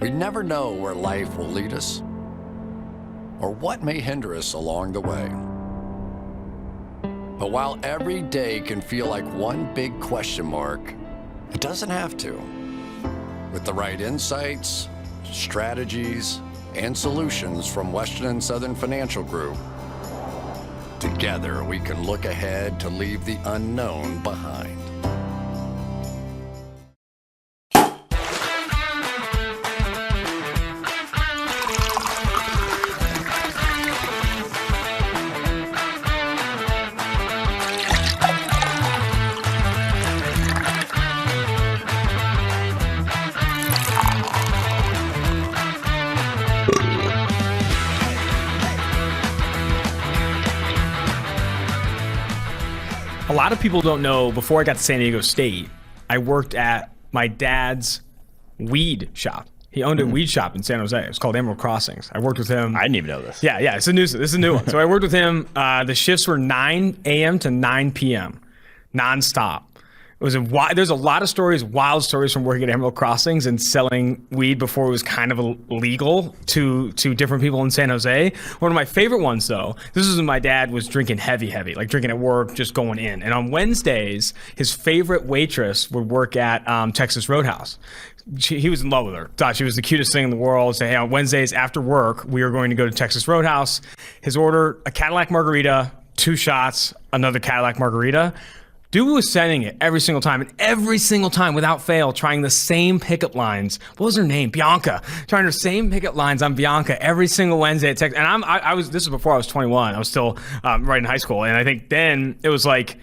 We never know where life will lead us or what may hinder us along the way. But while every day can feel like one big question mark, it doesn't have to. With the right insights, strategies, and solutions from Western and Southern Financial Group, together we can look ahead to leave the unknown behind. A lot of people don't know, before I got to San Diego State, I worked at my dad's weed shop. He owned a weed shop in San Jose. It was called Emerald Crossings. I worked with him. I didn't even know this. Yeah, this is a new one. So I worked with him. The shifts were 9 a.m. to 9 p.m. nonstop. There's a lot of stories, wild stories from working at Emerald Crossings and selling weed before it was kind of illegal to different people in San Jose. One of my favorite ones, though, this is when my dad was drinking heavy, like drinking at work, just going in. And on Wednesdays, his favorite waitress would work at Texas Roadhouse. He was in love with her. Thought she was the cutest thing in the world. So, hey, on Wednesdays after work, we were going to go to Texas Roadhouse. His order, a Cadillac margarita, 2 shots, another Cadillac margarita. Dude was sending it every single time, and every single time, without fail, trying the same pickup lines. What was her name? Bianca. Trying her same pickup lines on Bianca every single Wednesday at Texas. And this is before I was 21. I was still right in high school. And I think then it was like,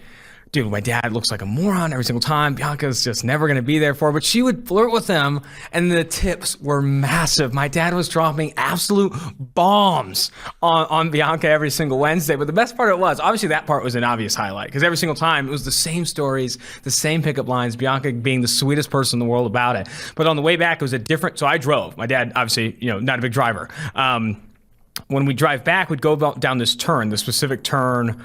dude, my dad looks like a moron every single time. Bianca's just never going to be there for her. But she would flirt with him, and the tips were massive. My dad was dropping absolute bombs on Bianca every single Wednesday. But the best part of it was, obviously that part was an obvious highlight, because every single time it was the same stories, the same pickup lines, Bianca being the sweetest person in the world about it. But on the way back, it was a different, so I drove. My dad, obviously, not a big driver. When we drive back, we'd go down this turn, the specific turn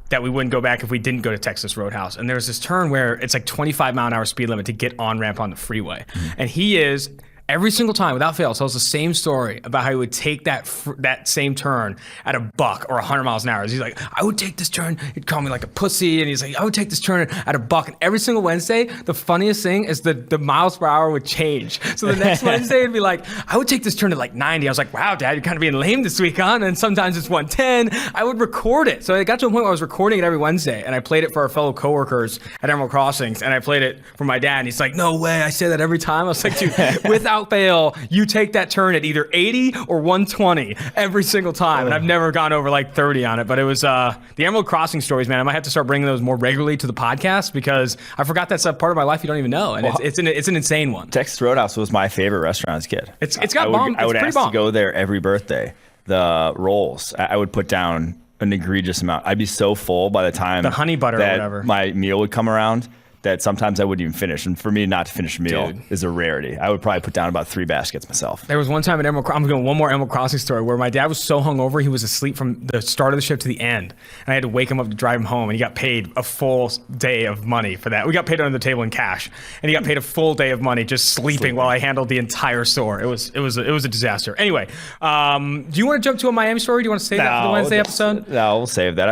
that we wouldn't go back if we didn't go to Texas Roadhouse. And there's this turn where it's like 25-mile-an-hour speed limit to get on ramp on the freeway. And he is, every single time, without fail, tells the same story about how he would take that same turn at a buck or 100 miles an hour. He's like, I would take this turn. He'd call me like a pussy. And he's like, I would take this turn at a buck. And every single Wednesday, the funniest thing is the miles per hour would change. So the next Wednesday, it'd be like, I would take this turn at like 90. I was like, wow, Dad, you're kind of being lame this week, huh? And sometimes it's 110. I would record it. So it got to a point where I was recording it every Wednesday. And I played it for our fellow coworkers at Emerald Crossings. And I played it for my dad. And he's like, no way. I say that every time. I was like, dude, without fail, you take that turn at either 80 or 120 every single time. And I've never gone over like 30 on it. But it was the Emerald Crossing stories, man. I might have to start bringing those more regularly to the podcast, because I forgot that's a part of my life you don't even know. And it's an insane one. Texas Roadhouse was my favorite restaurant as a kid. It's got bomb. I would ask to go there every birthday. The rolls, I would put down an egregious amount. I'd be so full by the time the honey butter or whatever my meal would come around that sometimes I wouldn't even finish. And for me not to finish a meal is a rarity. I would probably put down about 3 baskets myself. There was one time at I'm going one more Emerald Crossing story where my dad was so hungover he was asleep from the start of the shift to the end. And I had to wake him up to drive him home, and he got paid a full day of money for that. We got paid under the table in cash, and he got paid a full day of money just sleeping while I handled the entire store. It was a disaster. Anyway, do you want to jump to a Miami story? Do you want to save that for the Wednesday episode? No, we'll save that.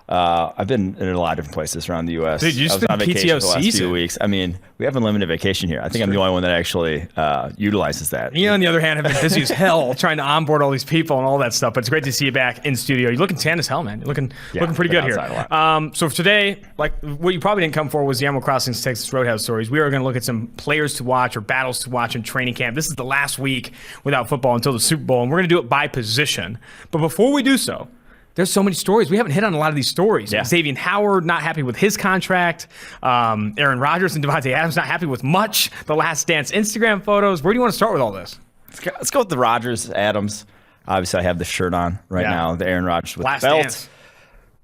I've been in a lot of different places around the U.S. Dude, you I was on vacation PTO for the last few weeks. I mean, we have unlimited vacation here. I think I'm the only one that actually utilizes that. You, on the other hand, have been busy as hell trying to onboard all these people and all that stuff. But it's great to see you back in studio. You're looking tan as hell, man. You're looking pretty good here. So for today, like what you probably didn't come for was the Emerald Crossings Texas Roadhouse stories. We are going to look at some players to watch or battles to watch in training camp. This is the last week without football until the Super Bowl, and we're going to do it by position. But before we do so, there's so many stories. We haven't hit on a lot of these stories. Yeah. Xavien Howard not happy with his contract. Aaron Rodgers and Devontae Adams not happy with much. The Last Dance Instagram photos. Where do you want to start with all this? Let's go with the Rodgers, Adams. Obviously, I have the shirt on now, the Aaron Rodgers with Last the belt. Dance.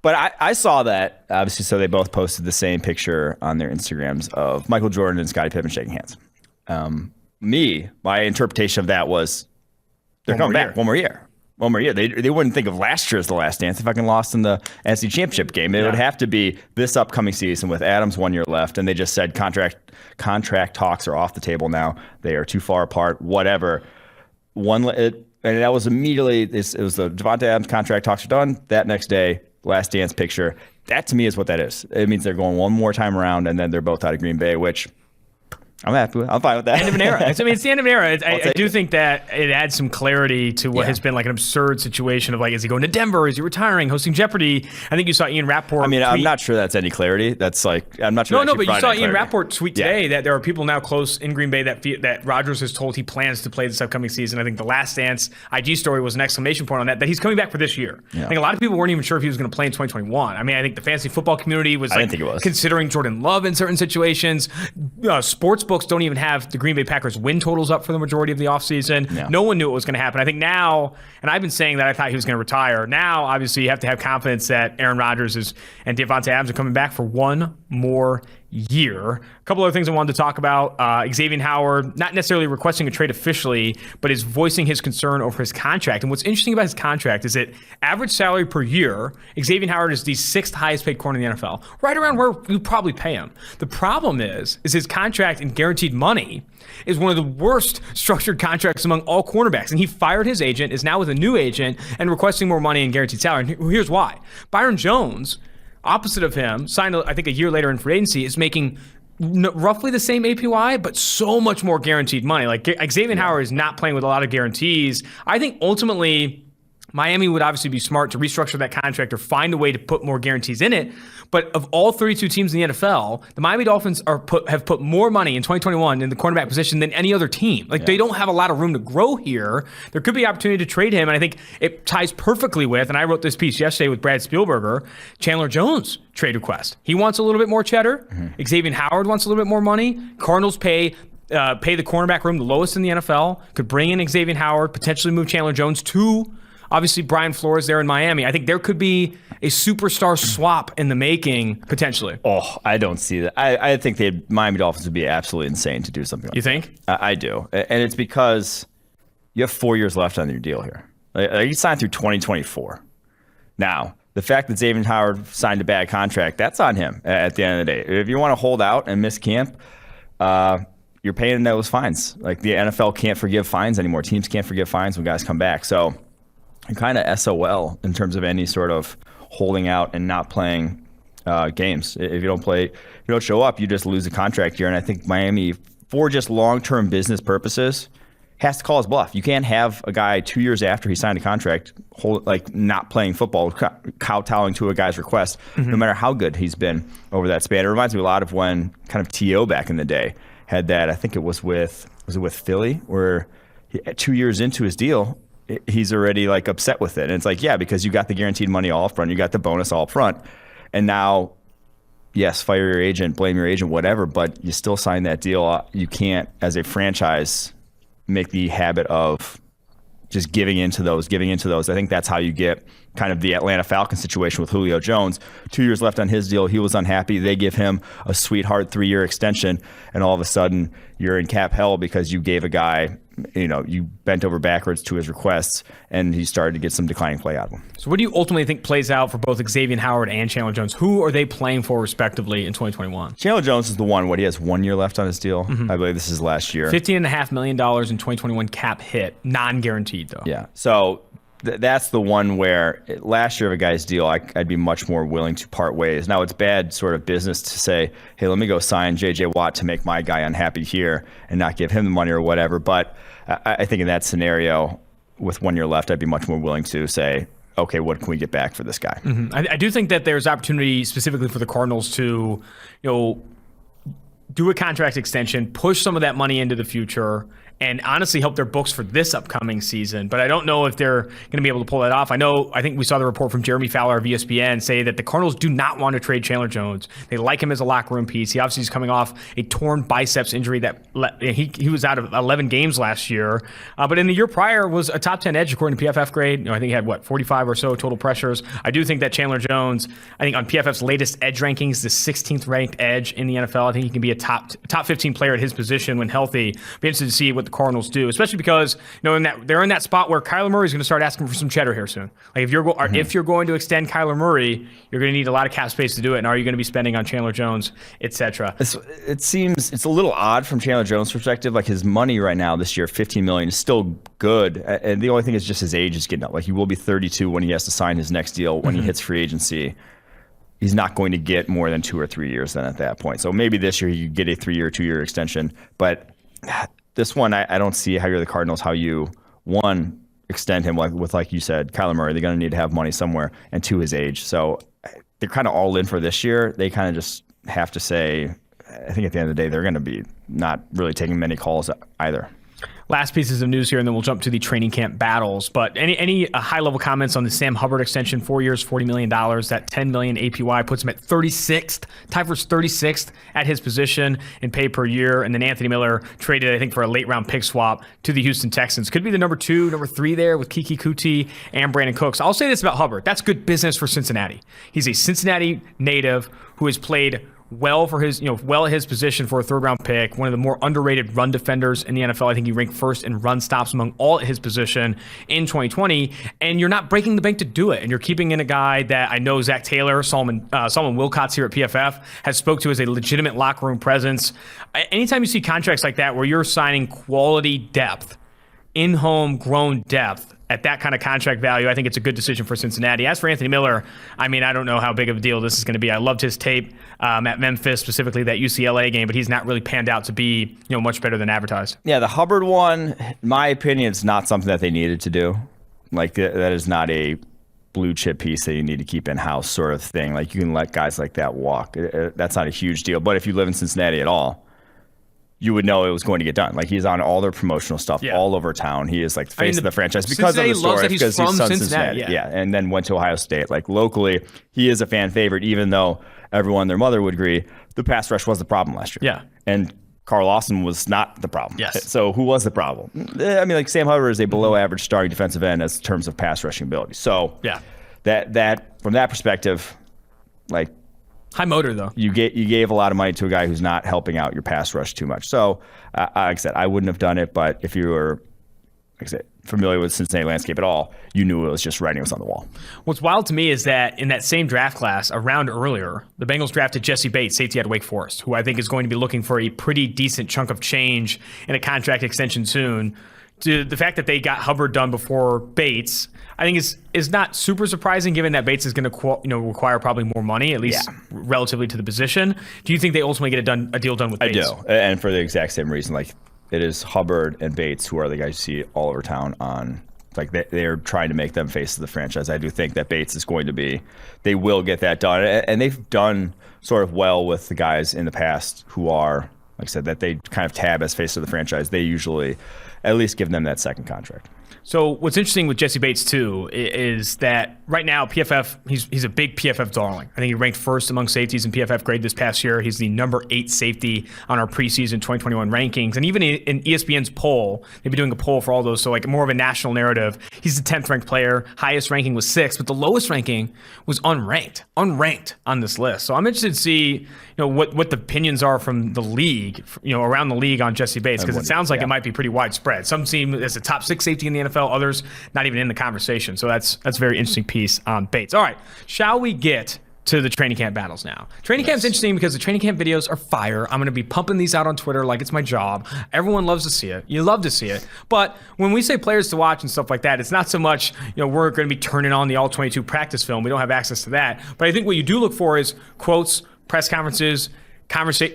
But I saw that, obviously, so they both posted the same picture on their Instagrams of Michael Jordan and Scottie Pippen shaking hands. My interpretation of that was they're coming back one more year. one more year. They wouldn't think of last year as the last dance. If I can lost in the NFC Championship game, it would have to be this upcoming season with Adams 1 year left. And they just said contract talks are off the table now. They are too far apart, whatever. And that was immediately, it was the Devontae Adams contract talks are done. That next day, last dance picture. That to me is what that is. It means they're going one more time around and then they're both out of Green Bay, which I'm happy with. I'm fine with that. End of an era. I mean, it's the end of an era. I do think that it adds some clarity to what has been like an absurd situation of like, is he going to Denver? Is he retiring? Hosting Jeopardy? I think you saw Ian Rappaport. I mean, tweet. I'm not sure that's any clarity. That's like, I'm not sure. No, but you saw Ian clarity. Rappaport tweet today that there are people now close in Green Bay that Rodgers has told he plans to play this upcoming season. I think the Last Dance IG story was an exclamation point on that he's coming back for this year. Yeah. I think a lot of people weren't even sure if he was going to play in 2021. I mean, I think the fantasy football community was considering Jordan Love in certain situations. Sports books don't even have the Green Bay Packers win totals up for the majority of the offseason. No one knew it was going to happen. I think now, and I've been saying that I thought he was going to retire. Now, obviously, you have to have confidence that Aaron Rodgers and Devontae Adams are coming back for one more year. A couple other things I wanted to talk about. Xavien Howard, not necessarily requesting a trade officially, but is voicing his concern over his contract. And what's interesting about his contract is that average salary per year, Xavien Howard is the 6th highest paid corner in the NFL, right around where you probably pay him. The problem is his contract in guaranteed money is one of the worst structured contracts among all cornerbacks. And he fired his agent, is now with a new agent, and requesting more money in guaranteed salary. And here's why. Byron Jones, opposite of him, signed, I think, a year later in free agency, is making roughly the same APY, but so much more guaranteed money. Like Xavien Howard is not playing with a lot of guarantees. I think ultimately Miami would obviously be smart to restructure that contract or find a way to put more guarantees in it. But of all 32 teams in the NFL, the Miami Dolphins have put more money in 2021 in the cornerback position than any other team. They don't have a lot of room to grow here. There could be opportunity to trade him, and I think it ties perfectly with, and I wrote this piece yesterday with Brad Spielberger, Chandler Jones trade request. He wants a little bit more cheddar. Xavien Howard wants a little bit more money. Cardinals pay the cornerback room the lowest in the NFL. Could bring in Xavien Howard, potentially move Chandler Jones to obviously Brian Flores there in Miami. I think there could be a superstar swap in the making, potentially. Oh, I don't see that. I think the Miami Dolphins would be absolutely insane to do something like that. You think? I do. And it's because you have 4 years left on your deal here. You signed through 2024. Now, the fact that Xavien Howard signed a bad contract, that's on him at the end of the day. If you want to hold out and miss camp, you're paying those fines. Like the NFL can't forgive fines anymore. Teams can't forgive fines when guys come back. So you're kind of SOL in terms of any sort of holding out and not playing games. If you don't play, you don't show up, you just lose a contract here. And I think Miami, for just long-term business purposes, has to call his bluff. You can't have a guy 2 years after he signed a contract not playing football, kowtowing to a guy's request, no matter how good he's been over that span. It reminds me a lot of when kind of T.O. back in the day had that. I think it was with Philly, where 2 years into his deal, he's already like upset with it. And it's like, yeah, because you got the guaranteed money all up front, you got the bonus all up front. And now, yes, fire your agent, blame your agent, whatever, but you still sign that deal. You can't, as a franchise, make the habit of just giving into those. I think that's how you get kind of the Atlanta Falcons situation with Julio Jones. 2 years left on his deal. He was unhappy. They give him a sweetheart 3-year extension, and all of a sudden you're in cap hell because you gave a guy, you bent over backwards to his requests, and he started to get some declining play out of him. So what do you ultimately think plays out for both Xavien Howard and Chandler Jones? Who are they playing for respectively in 2021? Chandler Jones is the one. He has 1 year left on his deal. I believe this is last year. $15.5 million in 2021 cap hit, non-guaranteed though. Yeah. So that's the one where last year of a guy's deal, I'd be much more willing to part ways. Now, it's bad sort of business to say, hey, let me go sign J.J. Watt to make my guy unhappy here and not give him the money or whatever. But I think in that scenario, with 1 year left, I'd be much more willing to say, okay, what can we get back for this guy? I do think that there's opportunity specifically for the Cardinals to, do a contract extension, push some of that money into the future, and honestly help their books for this upcoming season. But I don't know if they're going to be able to pull that off. I think we saw the report from Jeremy Fowler of ESPN say that the Cardinals do not want to trade Chandler Jones. They like him as a locker room piece. He obviously is coming off a torn biceps injury that he was out of 11 games last year. But in the year prior was a top 10 edge according to PFF grade. I think he had 45 or so total pressures. I do think that Chandler Jones, I think on PFF's latest edge rankings, the 16th ranked edge in the NFL. I think he can be a top 15 player at his position when healthy. Be interested to see what what the Cardinals do, especially because knowing that they're in that spot where Kyler Murray is going to start asking for some cheddar here soon. Like if you're going to extend Kyler Murray, you're going to need a lot of cap space to do it. And are you going to be spending on Chandler Jones, etc.? It seems it's a little odd from Chandler Jones' perspective. Like his money right now this year, $15 million, is still good, and the only thing is just his age is getting up. Like he will be 32 when he has to sign his next deal when he hits free agency. He's not going to get more than 2 or 3 years then at that point. So maybe this year you get a 3-year, 2-year extension. But this one, I don't see how you're the Cardinals, how you, one, extend him with, like you said, Kyler Murray. They're going to need to have money somewhere, and two, his age. So they're kind of all in for this year. They kind of just have to say, I think at the end of the day, they're going to be not really taking many calls either. Last pieces of news here, and then we'll jump to the training camp battles. But any high-level comments on the Sam Hubbard extension, 4 years, $40 million. That $10 million APY puts him at 36th, tied for 36th at his position in pay per year. And then Anthony Miller traded, I think, for a late-round pick swap to the Houston Texans. Could be the number 2, number 3 there with Kiki Kuti and Brandon Cooks. I'll say this about Hubbard. That's good business for Cincinnati. He's a Cincinnati native who has played well for his, well at his position for a third-round pick, one of the more underrated run defenders in the NFL. I think he ranked first in run stops among all at his position in 2020, and you're not breaking the bank to do it, and you're keeping in a guy that I know Zach Taylor, Solomon Wilcots here at PFF has spoke to as a legitimate locker room presence. Anytime you see contracts like that where you're signing quality depth, in-home grown depth, at that kind of contract value, I think it's a good decision for Cincinnati. As for Anthony Miller, I mean, I don't know how big of a deal this is going to be. I loved his tape at Memphis, specifically that UCLA game, but he's not really panned out to be, much better than advertised. Yeah, the Hubbard one, in my opinion, is not something that they needed to do. Like that is not a blue chip piece that you need to keep in-house sort of thing. Like you can let guys like that walk. That's not a huge deal. But if you live in Cincinnati at all, you would know it was going to get done. Like he's on all their promotional stuff all over town. He is like the face of the franchise because of the story. Because he's from Cincinnati. Yeah, and then went to Ohio State. Like locally, he is a fan favorite, even though everyone, their mother would agree, the pass rush was the problem last year. Yeah. And Carl Lawson was not the problem. Yes. So who was the problem? I mean, like Sam Hubbard is a below average starting defensive end as in terms of pass rushing ability. So that from that perspective, like, high motor, though. You gave a lot of money to a guy who's not helping out your pass rush too much. So, like I said, I wouldn't have done it. But if you were, like I said, familiar with Cincinnati landscape at all, you knew it was just writing was on the wall. What's wild to me is that in that same draft class, a round earlier, the Bengals drafted Jesse Bates, safety out of Wake Forest, who I think is going to be looking for a pretty decent chunk of change in a contract extension soon. To the fact that they got Hubbard done before Bates, I think is not super surprising, given that Bates is going to require probably more money, at least relatively to the position. Do you think they ultimately get a deal done with Bates? I do, and for the exact same reason. Like it is Hubbard and Bates who are the guys you see all over town on. Like they're trying to make them face of the franchise. I do think that Bates is going to be. They will get that done, and they've done sort of well with the guys in the past who are, like I said, that they kind of tab as face of the franchise. They usually at least give them that second contract. So what's interesting with Jesse Bates, too, is that right now PFF, he's a big PFF darling. I think he ranked first among safeties in PFF grade this past year. He's the number 8 safety on our preseason 2021 rankings. And even in ESPN's poll, they've been doing a poll for all those, so like more of a national narrative. He's the 10th ranked player. Highest ranking was 6th, but the lowest ranking was unranked on this list. So I'm interested to see what the opinions are from the league, around the league on Jesse Bates, because it sounds like it might be pretty widespread. Some see him as a top 6 safety in the NFL, others not even in the conversation. So that's a very interesting piece on Bates. All right, shall we get to the training camp battles now? Training camp's interesting because the training camp videos are fire. I'm going to be pumping these out on Twitter like it's my job. Everyone loves to see it. You love to see it. But when we say players to watch and stuff like that, it's not so much, we're going to be turning on the all-22 practice film. We don't have access to that. But I think what you do look for is quotes, press conferences,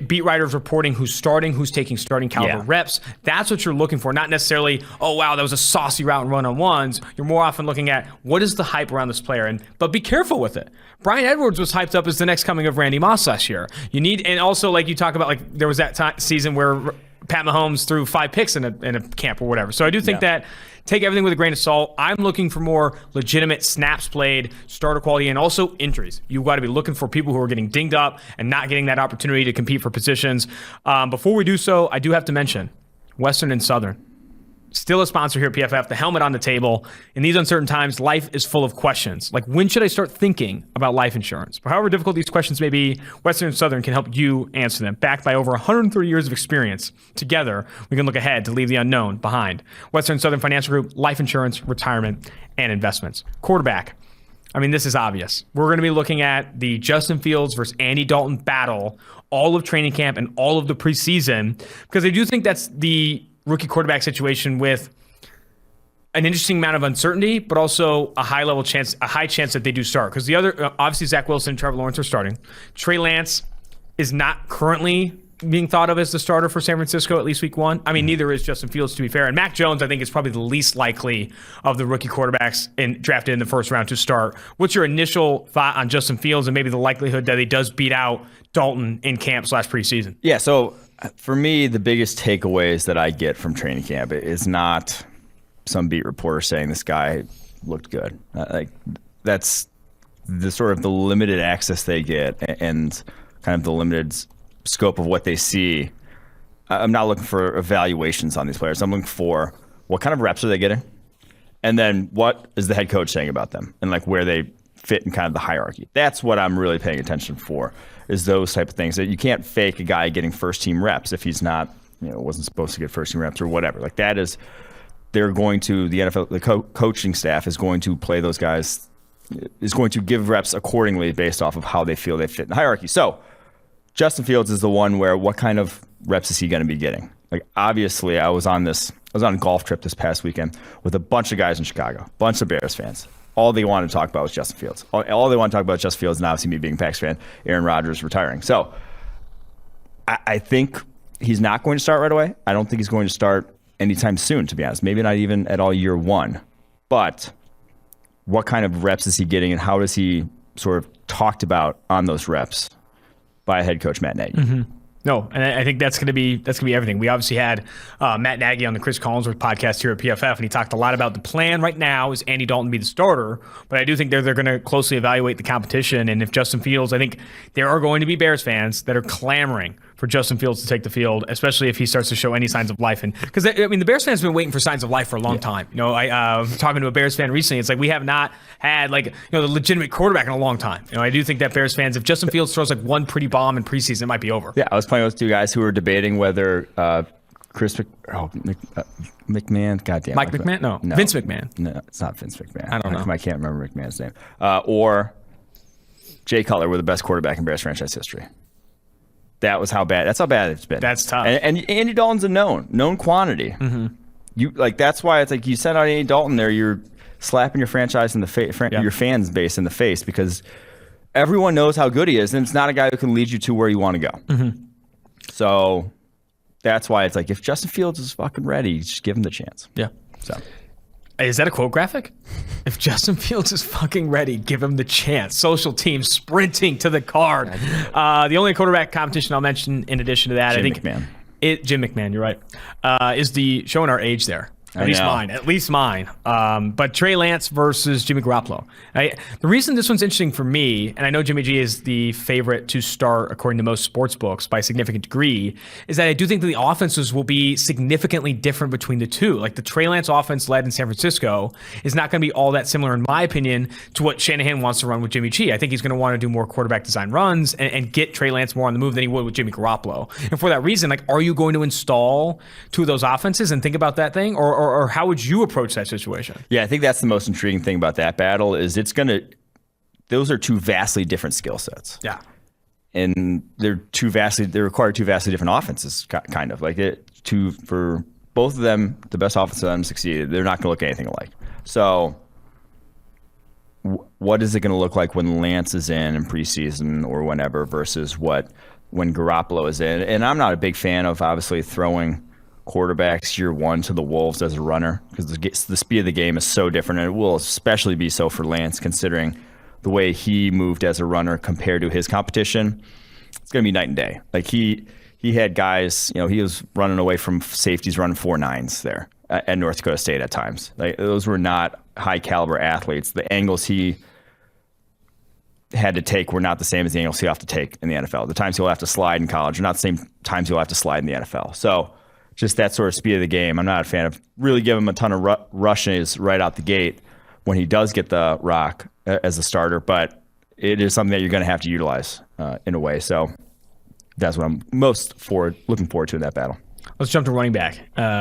beat writers reporting who's starting, who's taking starting caliber reps. That's what you're looking for, not necessarily, oh, wow, that was a saucy route and run-on-ones. You're more often looking at what is the hype around this player, but be careful with it. Brian Edwards was hyped up as the next coming of Randy Moss last year. And also, like you talk about, like there was that season where Pat Mahomes threw 5 picks in a camp or whatever. So I do think that take everything with a grain of salt. I'm looking for more legitimate snaps played, starter quality, and also injuries. You've got to be looking for people who are getting dinged up and not getting that opportunity to compete for positions. Before we do so, I do have to mention Western and Southern. still a sponsor here at PFF, the helmet on the table. In these uncertain times, life is full of questions. Like, when should I start thinking about life insurance? But however difficult these questions may be, Western and Southern can help you answer them. Backed by over 130 years of experience, together, we can look ahead to leave the unknown behind. Western and Southern Financial Group, life insurance, retirement, and investments. Quarterback. I mean, this is obvious. We're going to be looking at the Justin Fields versus Andy Dalton battle all of training camp and all of the preseason, because I do think that's the rookie quarterback situation with an interesting amount of uncertainty, but also a high chance that they do start. Because the other, obviously, Zach Wilson and Trevor Lawrence are starting. Trey Lance is not currently being thought of as the starter for San Francisco, at least week 1. I mean, neither is Justin Fields, to be fair. And Mac Jones, I think, is probably the least likely of the rookie quarterbacks drafted in the first round to start. What's your initial thought on Justin Fields and maybe the likelihood that he does beat out Dalton in camp/preseason? Yeah, so for me, the biggest takeaways that I get from training camp is not some beat reporter saying this guy looked good. That's the sort of the limited access they get and kind of the limited scope of what they see. I'm not looking for evaluations on these players. I'm looking for what kind of reps are they getting, and then what is the head coach saying about them, and like where they fit in kind of the hierarchy. That's what I'm really paying attention for, is those type of things. That you can't fake a guy getting first team reps if he's not, wasn't supposed to get first team reps or whatever. Like that is, they're going to, the NFL, the coaching staff is going to play those guys, is going to give reps accordingly based off of how they feel they fit in the hierarchy. So Justin Fields is the one where what kind of reps is he going to be getting? Like, obviously, I was on a golf trip this past weekend with a bunch of guys in Chicago, bunch of Bears fans. All they wanted to talk about was Justin Fields. All they want to talk about is Justin Fields, and obviously me being a Packers fan, Aaron Rodgers retiring. So I think he's not going to start right away. I don't think he's going to start anytime soon, to be honest. Maybe not even at all year 1. But what kind of reps is he getting, and how is he sort of talked about on those reps by head coach Matt Nagy? Mm-hmm. No, and I think that's going to be everything. We obviously had Matt Nagy on the Chris Collinsworth podcast here at PFF, and he talked a lot about the plan right now is Andy Dalton be the starter, but I do think they're going to closely evaluate the competition. And if Justin Fields, I think there are going to be Bears fans that are clamoring for Justin Fields to take the field, especially if he starts to show any signs of life. And because I mean, the Bears fans have been waiting for signs of life for a long time. I was talking to a Bears fan recently. It's like we have not had the legitimate quarterback in a long time. I do think that Bears fans, if Justin Fields throws like one pretty bomb in preseason, it might be over. Yeah, I was playing with 2 guys who were debating whether McMahon. Goddamn, Mike McMahon? No, Vince McMahon. No, it's not Vince McMahon. I don't know. I can't remember McMahon's name. Or Jay Cutler were the best quarterback in Bears franchise history. That's how bad it's been. That's tough. And Andy Dalton's a known quantity. Mm-hmm. That's why it's like you send out Andy Dalton there, you're slapping your franchise in the face, your fans base in the face, because everyone knows how good he is, and it's not a guy who can lead you to where you want to go. Mm-hmm. So that's why it's like, if Justin Fields is fucking ready, just give him the chance. Yeah. So. Is that a quote graphic? If Justin Fields is fucking ready, give him the chance. Social team sprinting to the card. The only quarterback competition I'll mention in addition to that, Jim McMahon, you're right, is the showing our age there. At least mine. But Trey Lance versus Jimmy Garoppolo. The reason this one's interesting for me, and I know Jimmy G is the favorite to start according to most sports books by a significant degree, is that I do think that the offenses will be significantly different between the two. Like the Trey Lance offense led in San Francisco is not going to be all that similar, in my opinion, to what Shanahan wants to run with Jimmy G. I think he's going to want to do more quarterback design runs and get Trey Lance more on the move than he would with Jimmy Garoppolo. And for that reason, are you going to install 2 of those offenses and think about that thing, or how would you approach that situation? Yeah, I think that's the most intriguing thing about that battle is those are 2 vastly different skill sets. Yeah. And they require 2 vastly different offenses, kind of. For both of them, the best offense of them succeeded. They're not going to look anything alike. So what is it going to look like when Lance is in preseason or whenever versus when Garoppolo is in? And I'm not a big fan of obviously throwing quarterbacks year 1 to the wolves as a runner, because the speed of the game is so different, and it will especially be so for Lance considering the way he moved as a runner compared to his competition. It's going to be night and day. Like he had guys, he was running away from safeties running 4.9s there at North Dakota State at times. Like those were not high caliber athletes. The angles he had to take were not the same as the angles he'll have to take in the NFL. The times he'll have to slide in college are not the same times he'll have to slide in the NFL. So just that sort of speed of the game. I'm not a fan of really giving him a ton of rushes right out the gate when he does get the rock as a starter, but it is something that you're going to have to utilize in a way. So that's what I'm looking forward to in that battle. Let's jump to running back.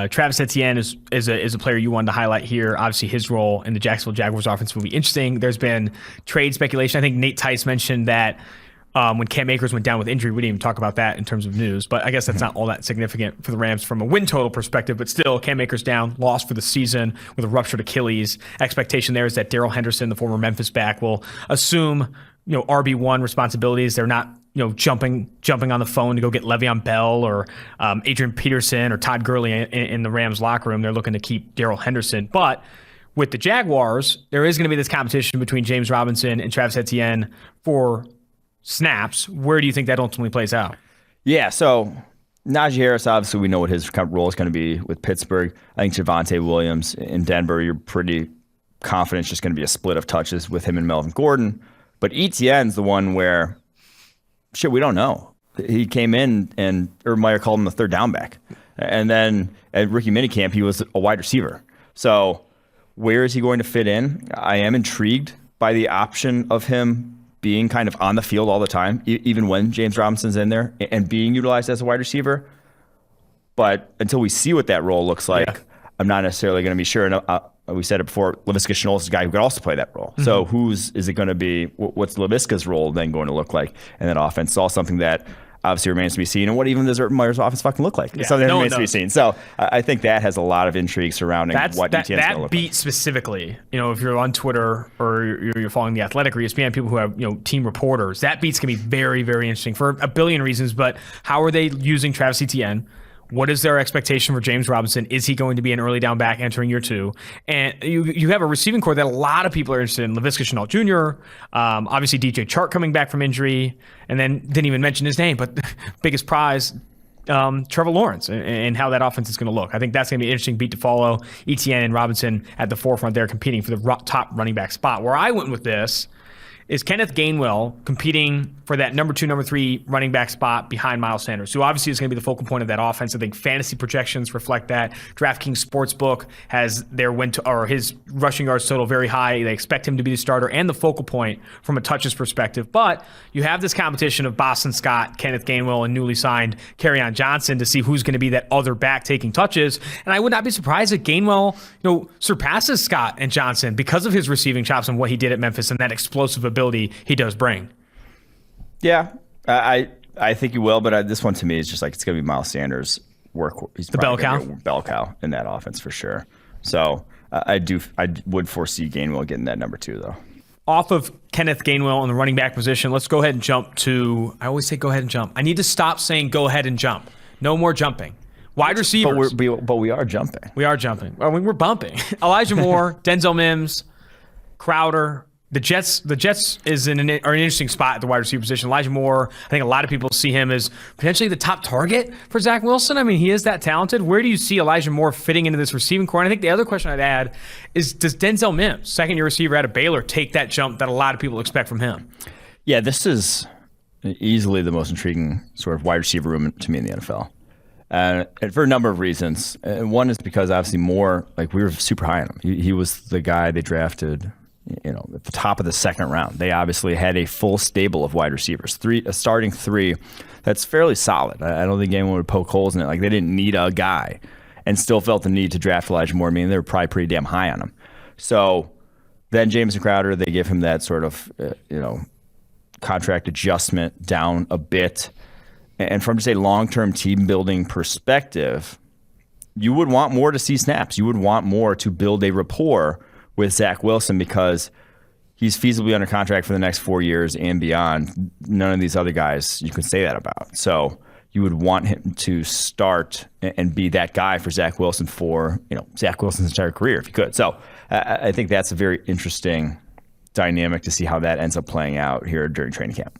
Travis Etienne is a player you wanted to highlight here. Obviously, his role in the Jacksonville Jaguars offense will be interesting. There's been trade speculation. I think Nate Tice mentioned that when Cam Akers went down with injury, we didn't even talk about that in terms of news, but I guess that's not all that significant for the Rams from a win total perspective. But still, Cam Akers down, lost for the season with a ruptured Achilles. Expectation there is that Darrell Henderson, the former Memphis back, will assume RB1 responsibilities. They're not jumping on the phone to go get Le'Veon Bell or Adrian Peterson or Todd Gurley in the Rams locker room. They're looking to keep Darrell Henderson. But with the Jaguars, there is going to be this competition between James Robinson and Travis Etienne for snaps. Where do you think that ultimately plays out? Yeah, so Najee Harris, obviously we know what his role is going to be with Pittsburgh. I think Javonte Williams in Denver, you're pretty confident it's just going to be a split of touches with him and Melvin Gordon. But Etienne's the one where, we don't know. He came in and Urban Meyer called him the third down back. And then at rookie minicamp, he was a wide receiver. So where is he going to fit in? I am intrigued by the option of him being kind of on the field all the time, even when James Robinson's in there and being utilized as a wide receiver. But until we see what that role looks like, I'm not necessarily going to be sure. And we said it before, Laviska Shenault is a guy who could also play that role. Mm-hmm. So is it going to be, what's Laviska's role then going to look like in that offense? It's all something that obviously remains to be seen. And what even does Urban Meyer's offense fucking look like? It's something that remains to be seen. So I think that has a lot of intrigue surrounding what Etienne's going to look like. That beat specifically, if you're on Twitter or you're following The Athletic or ESPN, people who have team reporters, that beat's going to be very, very interesting for a billion reasons. But how are they using Travis Etienne? What is their expectation for James Robinson? Is he going to be an early down back entering year two? And you have a receiving core that a lot of people are interested in. Laviska Shenault Jr., obviously DJ Chark coming back from injury, and then didn't even mention his name, but biggest prize, Trevor Lawrence, and how that offense is going to look. I think that's going to be an interesting beat to follow. Etienne and Robinson at the forefront there competing for the top running back spot. Where I went with this is Kenneth Gainwell competing for that number 2, number 3 running back spot behind Miles Sanders, who obviously is going to be the focal point of that offense. I think fantasy projections reflect that. DraftKings Sportsbook has their his rushing yards total very high. They expect him to be the starter and the focal point from a touches perspective. But you have this competition of Boston Scott, Kenneth Gainwell, and newly signed Kerryon Johnson to see who's going to be that other back taking touches. And I would not be surprised if Gainwell, surpasses Scott and Johnson because of his receiving chops and what he did at Memphis and that explosive ability he does bring. Yeah, I think you will, but this one to me is just like it's going to be Miles Sanders' work. He's the bell cow? Bell cow in that offense for sure. So I would foresee Gainwell getting that number 2 though. Off of Kenneth Gainwell in the running back position, let's go ahead and jump to. I always say go ahead and jump. I need to stop saying go ahead and jump. No more jumping. Wide receivers. But we are jumping. We are jumping. I mean, we're bumping. Elijah Moore, Denzel Mims, Crowder. The Jets are an interesting spot at the wide receiver position. Elijah Moore, I think a lot of people see him as potentially the top target for Zach Wilson. I mean, he is that talented. Where do you see Elijah Moore fitting into this receiving core? And I think the other question I'd add is, does Denzel Mims, second-year receiver out of Baylor, take that jump that a lot of people expect from him? Yeah, this is easily the most intriguing sort of wide receiver room to me in the NFL. And for a number of reasons. One is because obviously Moore, we were super high on him. He was the guy they drafted at the top of the second round. They obviously had a full stable of wide receivers, a starting 3 that's fairly solid. I don't think anyone would poke holes in it. They didn't need a guy and still felt the need to draft Elijah Moore. I mean, they were probably pretty damn high on him. So then Jameson Crowder, they give him that sort of, contract adjustment down a bit. And from just a long-term team building perspective, you would want more to see snaps. You would want more to build a rapport with Zach Wilson because he's feasibly under contract for the next 4 years and beyond. None of these other guys you can say that about. So you would want him to start and be that guy for Zach Wilson for Zach Wilson's entire career if he could. So I think that's a very interesting dynamic to see how that ends up playing out here during training camp.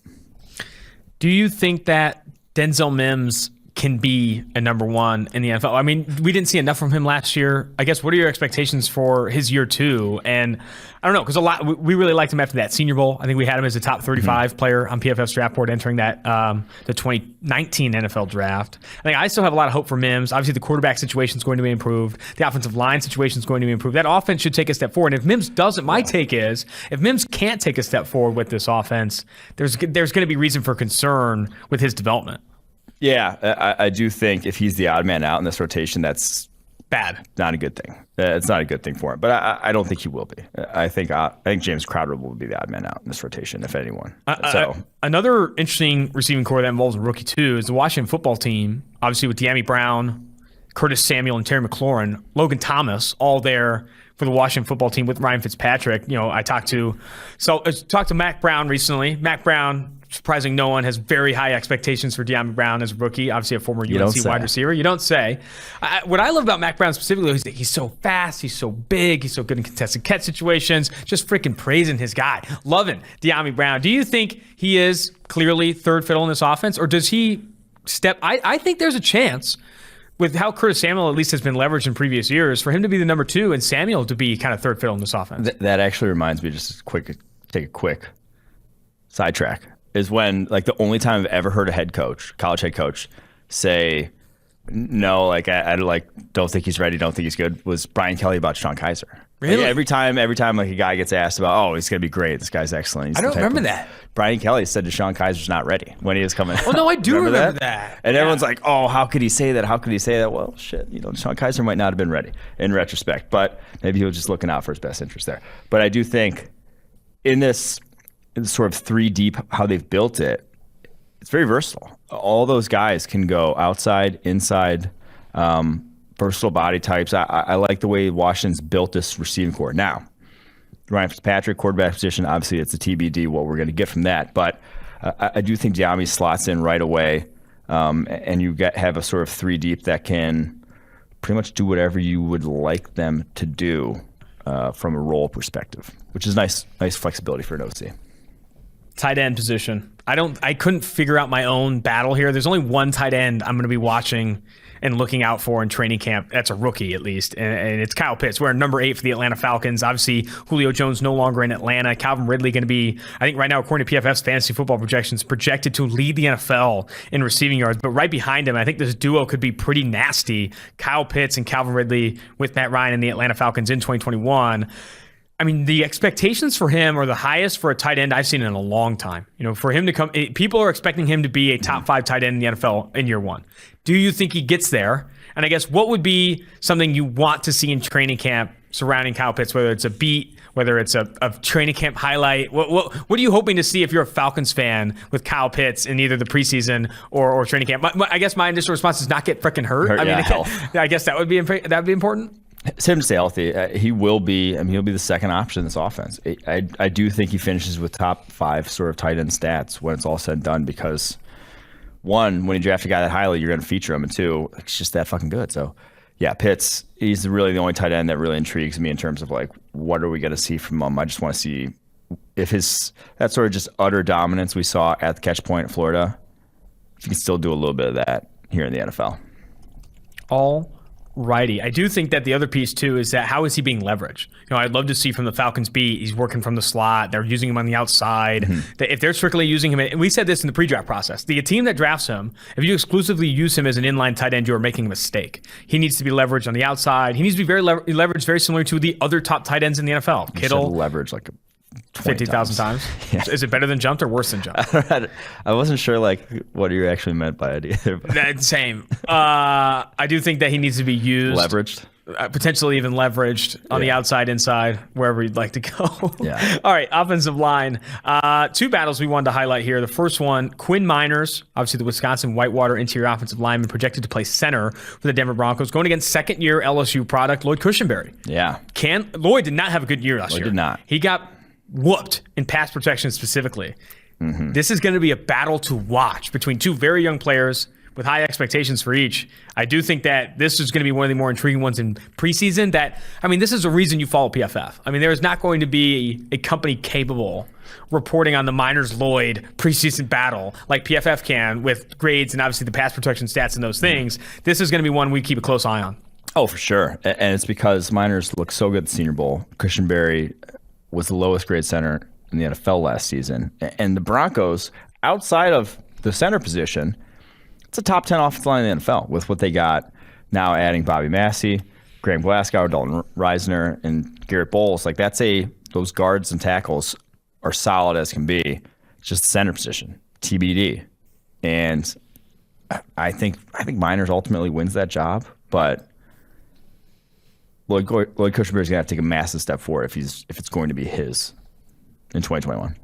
Do you think that Denzel Mims can be a number one in the NFL. I mean, we didn't see enough from him last year. I guess, what are your expectations for his year 2? And I don't know, because we really liked him after that Senior Bowl. I think we had him as a top 35 player on PFF's draft board entering that the 2019 NFL draft. I think I still have a lot of hope for Mims. Obviously, the quarterback situation is going to be improved. The offensive line situation is going to be improved. That offense should take a step forward. And if Mims doesn't, my take is, if Mims can't take a step forward with this offense, there's going to be reason for concern with his development. Yeah, I do think if he's the odd man out in this rotation, that's bad. Not a good thing. It's not a good thing for him. But I don't think he will be. I think James Crowder will be the odd man out in this rotation, if anyone. Another interesting receiving core that involves a rookie too is the Washington football team. Obviously with De'Ami Brown, Curtis Samuel, and Terry McLaurin, Logan Thomas, all there for the Washington football team with Ryan Fitzpatrick. I talked to Mac Brown recently. Mac Brown, surprising no one, has very high expectations for De'Ami Brown as a rookie. Obviously a former UNC wide receiver. You don't say. What I love about Mac Brown specifically is that he's so fast, he's so big, he's so good in contested catch situations. Just freaking praising his guy. Loving De'Ami Brown. Do you think he is clearly third fiddle in this offense, or does he step? I think there's a chance, with how Curtis Samuel at least has been leveraged in previous years, for him to be the number 2 and Samuel to be kind of third fiddle in this offense. That actually reminds me, just take a quick sidetrack, is when, like, the only time I've ever heard a college head coach say, no, like, I don't think he's ready, don't think he's good, was Brian Kelly about Sean Kaiser. Really? Like, every time like a guy gets asked about, oh, he's going to be great, this guy's excellent. I don't remember that. Brian Kelly said to Sean Kaiser's not ready when he was coming. Oh, no, I do remember that. And everyone's like, oh, how could he say that? How could he say that? Well, shit, Sean Kaiser might not have been ready in retrospect, but maybe he was just looking out for his best interest there. But I do think in this sort of 3 deep, how they've built it, it's very versatile. All those guys can go outside, inside, versatile body types. I like the way Washington's built this receiving core. Now, Ryan Fitzpatrick, quarterback position, obviously it's a TBD what we're going to get from that. But I do think De'Ami slots in right away, and you have a sort of 3 deep that can pretty much do whatever you would like them to do from a role perspective, which is nice flexibility for an OC. Tight end position. I couldn't figure out my own battle here. There's only one tight end I'm going to be watching and looking out for in training camp. That's a rookie, at least, and it's Kyle Pitts. We're number 8 for the Atlanta Falcons. Obviously, Julio Jones no longer in Atlanta. Calvin Ridley going to be, I think right now, according to PFF's fantasy football projections, projected to lead the NFL in receiving yards. But right behind him, I think this duo could be pretty nasty. Kyle Pitts and Calvin Ridley with Matt Ryan and the Atlanta Falcons in 2021. I mean, the expectations for him are the highest for a tight end I've seen in a long time. For him to come, people are expecting him to be a top 5 tight end in the NFL in year 1. Do you think he gets there? And I guess what would be something you want to see in training camp surrounding Kyle Pitts, whether it's a beat, whether it's a training camp highlight? What are you hoping to see if you're a Falcons fan with Kyle Pitts in either the preseason or training camp? I guess my initial response is not get freaking hurt. I guess that would be important. It's him to stay healthy. He will be. He'll be the second option in this offense. I do think he finishes with top 5 sort of tight end stats when it's all said and done, because 1, when you draft a guy that highly, you're going to feature him, and 2, it's just that fucking good. So, yeah, Pitts, he's really the only tight end that really intrigues me in terms of, like, what are we going to see from him? I just want to see if that sort of just utter dominance we saw at the catch point at Florida, if he can still do a little bit of that here in the NFL. Righty. I do think that the other piece, too, is that how is he being leveraged? I'd love to see from the Falcons beat, he's working from the slot. They're using him on the outside. Mm-hmm. If they're strictly using him, and we said this in the pre-draft process, the team that drafts him, if you exclusively use him as an inline tight end, you are making a mistake. He needs to be leveraged on the outside. He needs to be very leveraged, very similar to the other top tight ends in the NFL. Kittle. Leverage like 50,000 times. Yeah. Is it better than jumped or worse than jumped? I wasn't sure what you actually meant by it either. Same. I do think that he needs to be used. Leveraged. Potentially even leveraged on the outside, inside, wherever you'd like to go. Yeah. All right, offensive line. 2 battles we wanted to highlight here. The first one, Quinn Miners, obviously the Wisconsin Whitewater interior offensive lineman, projected to play center for the Denver Broncos, going against second-year LSU product Lloyd Cushenberry. Yeah. Lloyd did not have a good year last year. Lloyd did not. He got whooped in pass protection specifically. Mm-hmm. This is going to be a battle to watch between 2 very young players with high expectations for each. I do think that this is going to be one of the more intriguing ones in preseason. This is a reason you follow PFF. I mean, there is not going to be a company capable reporting on the Miners-Lloyd preseason battle like PFF can with grades and obviously the pass protection stats and those things. This is going to be one we keep a close eye on. Oh, for sure. And it's because Miners looked so good at the Senior Bowl. Cushenberry was the lowest grade center in the NFL last season. And the Broncos, outside of the center position, it's a top 10 offensive line in the NFL with what they got now, adding Bobby Massey, Graham Glasgow, Dalton Reisner, and Garrett Bowles. Like those guards and tackles are solid as can be. It's just the center position, TBD. And I think Miners ultimately wins that job, but Lloyd Cushenberry is going to have to take a massive step forward if it's going to be his in 2021.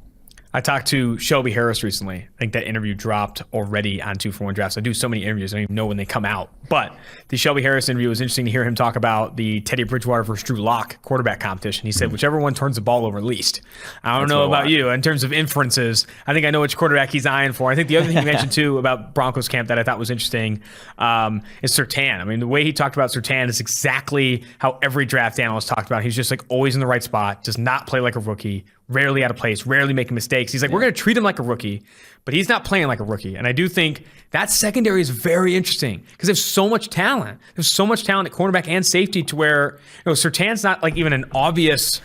I talked to Shelby Harris recently. I think that interview dropped already on 2-for-1 Drafts. I do so many interviews, I don't even know when they come out. But the Shelby Harris interview was interesting to hear him talk about the Teddy Bridgewater versus Drew Lock quarterback competition. He said, whichever one turns the ball over least. I don't know about you. In terms of inferences, I think I know which quarterback he's eyeing for. I think the other thing you mentioned, too, about Broncos camp that I thought was interesting is Surtain. I mean, the way he talked about Surtain is exactly how every draft analyst talked about. He's just like always in the right spot, does not play like a rookie, rarely out of place, rarely making mistakes. He's like, we're going to treat him like a rookie, but he's not playing like a rookie. And I do think that secondary is very interesting because there's so much talent. There's so much talent at cornerback and safety to where Surtain's not like even an obvious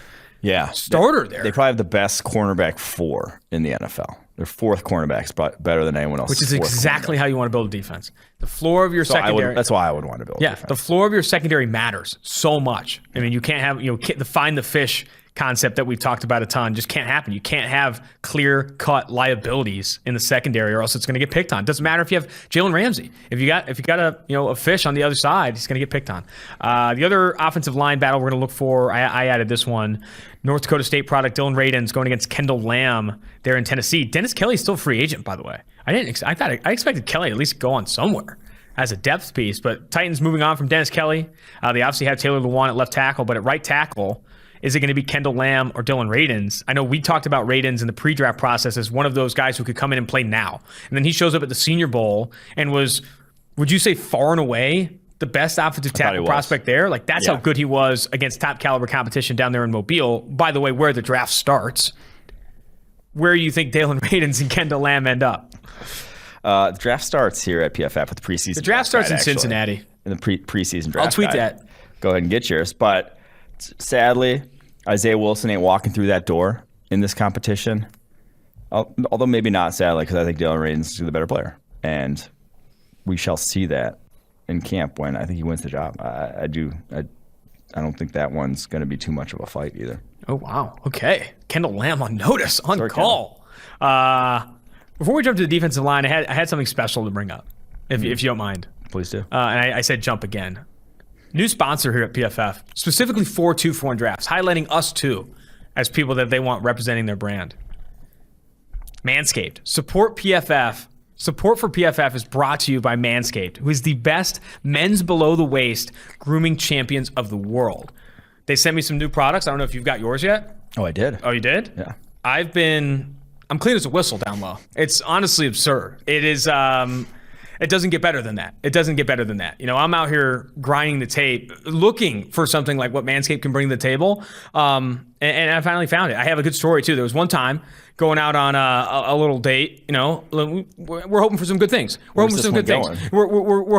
starter there. They probably have the best cornerback 4 in the NFL. Their fourth cornerback's better than anyone else. Which is exactly how you want to build a defense. The floor of your secondary. That's why I would want to build a defense. The floor of your secondary matters so much. I mean, you can't have, the find the fish concept that we've talked about a ton just can't happen. You can't have clear-cut liabilities in the secondary, or else it's going to get picked on. It doesn't matter if you have Jalen Ramsey. If you got a fish on the other side, he's going to get picked on. The other offensive line battle we're going to look for, I added this one. North Dakota State product Dylan Radins going against Kendall Lamb there in Tennessee. Dennis Kelly's still a free agent, by the way. I expected Kelly to at least go on somewhere as a depth piece, but Titans moving on from Dennis Kelly. They obviously have Taylor Lewan at left tackle, but at right tackle, is it going to be Kendall Lamb or Dylan Radins? I know we talked about Radins in the pre-draft process as one of those guys who could come in and play now. And then he shows up at the Senior Bowl and was, would you say, far and away the best offensive tackle prospect there? Like, that's how good he was against top caliber competition down there in Mobile. By the way, where the draft starts. Where do you think Dylan Radins and Kendall Lamb end up? The draft starts here at PFF with the preseason. The draft starts in Cincinnati. In the preseason draft. I'll tweet that. Go ahead and get yours. But sadly, Isaiah Wilson ain't walking through that door in this competition. Although maybe not sadly, because I think Dylan Radins is the better player. And we shall see that in camp when I think he wins the job. I don't think that one's going to be too much of a fight either. Oh, wow. Okay. Kendall Lamb on notice, on call. Before we jump to the defensive line, I had something special to bring up, if you don't mind. Please do. And I said jump again. New sponsor here at PFF, specifically for 2-for-1 Drafts, highlighting us too as people that they want representing their brand. Manscaped. Support PFF. Support for PFF is brought to you by Manscaped, who is the best men's below-the-waist grooming champions of the world. They sent me some new products. I don't know if you've got yours yet. Oh, I did. Oh, you did? Yeah. I'm clean as a whistle down low. It's honestly absurd. It is... It doesn't get better than that. I'm out here grinding the tape, looking for something like what Manscaped can bring to the table. And I finally found it. I have a good story, too. There was one time going out on a little date. We're hoping for some good things. We're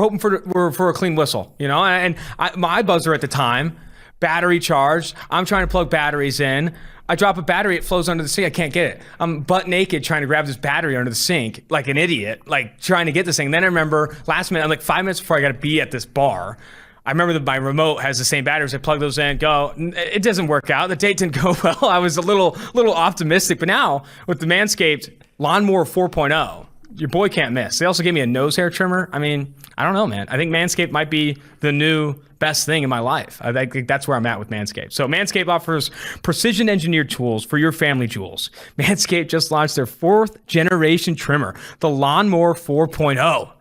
hoping for a clean whistle, And my buzzer at the time, battery charged. I'm trying to plug batteries in. I drop a battery, it flows under the sink. I can't get it. I'm butt naked trying to grab this battery under the sink like an idiot, like trying to get this thing. And then I remember last minute, I'm like 5 minutes before I got to be at this bar. I remember that my remote has the same batteries. I plug those in, go. It doesn't work out. The date didn't go well. I was a little optimistic. But now with the Manscaped Lawnmower 4.0, your boy can't miss. They also gave me a nose hair trimmer. I mean, I don't know, man. I think Manscaped might be the new best thing in my life. I think that's where I'm at with Manscaped. So Manscaped offers precision-engineered tools for your family jewels. Manscaped just launched their 4th-generation trimmer, the Lawnmower 4.0.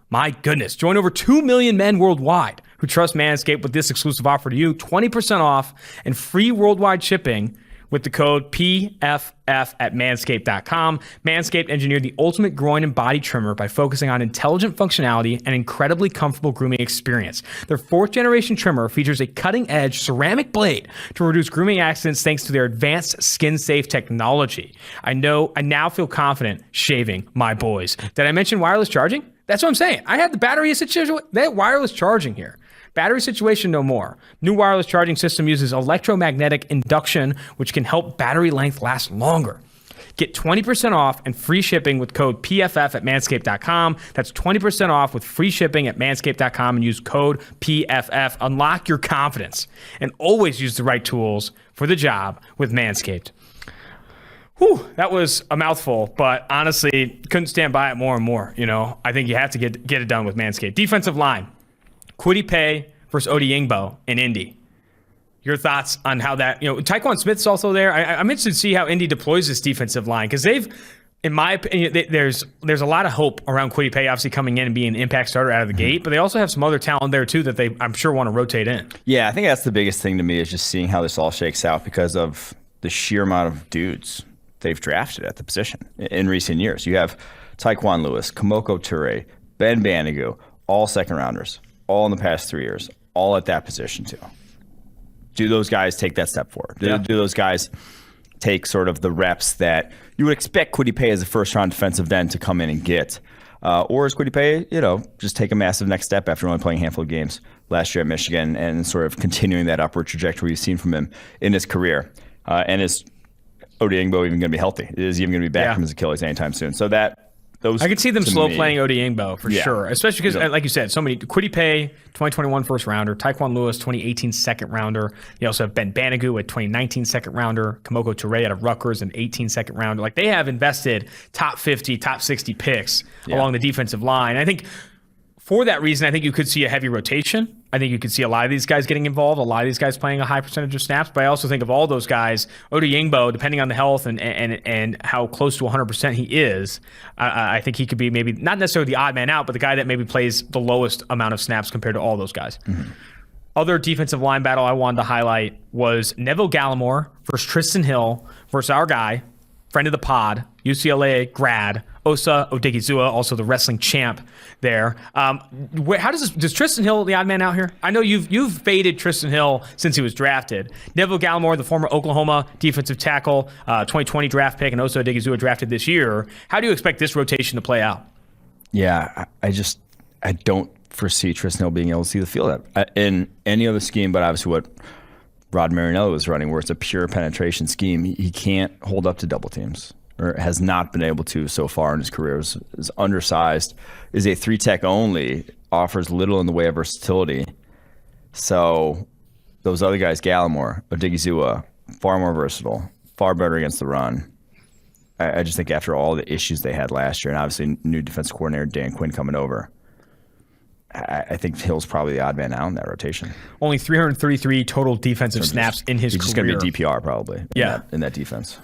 My goodness. Join over 2 million men worldwide who trust Manscaped with this exclusive offer to you, 20% off and free worldwide shipping with the code PFF at manscaped.com. Manscaped engineered the ultimate groin and body trimmer by focusing on intelligent functionality and incredibly comfortable grooming experience. Their 4th generation trimmer features a cutting-edge ceramic blade to reduce grooming accidents thanks to their advanced skin-safe technology. I now feel confident shaving my boys. Did I mention wireless charging? That's what I'm saying. I had the battery situation. They had wireless charging here. Battery situation, no more. New wireless charging system uses electromagnetic induction, which can help battery length last longer. Get 20% off and free shipping with code PFF at manscaped.com. That's 20% off with free shipping at manscaped.com and use code PFF. Unlock your confidence and always use the right tools for the job with Manscaped. Whew, that was a mouthful, but honestly, couldn't stand by it more and more. I think you have to get it done with Manscaped. Defensive line. Kwity Paye versus Odeyingbo in Indy. Your thoughts on how that, Tyquan Smith's also there. I'm interested to see how Indy deploys this defensive line because they've, in my opinion, there's a lot of hope around Kwity Paye obviously coming in and being an impact starter out of the gate, but they also have some other talent there too that they, I'm sure, want to rotate in. Yeah, I think that's the biggest thing to me is just seeing how this all shakes out because of the sheer amount of dudes they've drafted at the position in recent years. You have Tyquan Lewis, Kamoko Toure, Ben Banigou, all second rounders. All in the past 3 years, all at that position too. Do those guys take that step forward? Do those guys take sort of the reps that you would expect Kwity Paye as a first-round defensive end to come in and get? Or is Kwity Paye, just take a massive next step after only playing a handful of games last year at Michigan and sort of continuing that upward trajectory we've seen from him in his career? And is Odeyingbo even going to be healthy? Is he even going to be back from his Achilles anytime soon? So I could see them slow playing Odeyingbo for sure, especially because, like you said, so many. Kwity Paye, 2021 first rounder. Tyquan Lewis, 2018 second rounder. You also have Ben Banigou, a 2019 second rounder. Kamoko Toure out of Rutgers, an 18 second rounder. Like, they have invested top 50, top 60 picks along the defensive line. I think for that reason, I think you could see a heavy rotation. I think you could see a lot of these guys getting involved, a lot of these guys playing a high percentage of snaps. But I also think of all those guys, Odeyingbo, depending on the health and how close to 100% he is, I think he could be maybe not necessarily the odd man out, but the guy that maybe plays the lowest amount of snaps compared to all those guys. Mm-hmm. Other defensive line battle I wanted to highlight was Neville Gallimore versus Tristan Hill versus our guy, friend of the pod, UCLA grad, Osa Odigizua, also the wrestling champ there. How does Tristan Hill the odd man out here? I know you've faded Tristan Hill since he was drafted. Neville Gallimore, the former Oklahoma defensive tackle, 2020 draft pick, and Osa Odigizua drafted this year. How do you expect this rotation to play out? Yeah, I don't foresee Tristan Hill being able to see the field in any other scheme, but obviously what Rod Marinelli was running, where it's a pure penetration scheme. He can't hold up to double teams, or has not been able to so far in his career. Is undersized, is a 3-tech only, offers little in the way of versatility. So those other guys, Gallimore, Odigizua, far more versatile, far better against the run. I just think after all the issues they had last year, and obviously new defensive coordinator Dan Quinn coming over, I think Hill's probably the odd man out in that rotation. Only 333 total defensive snaps in his career. He's just going to be DPR probably in that defense.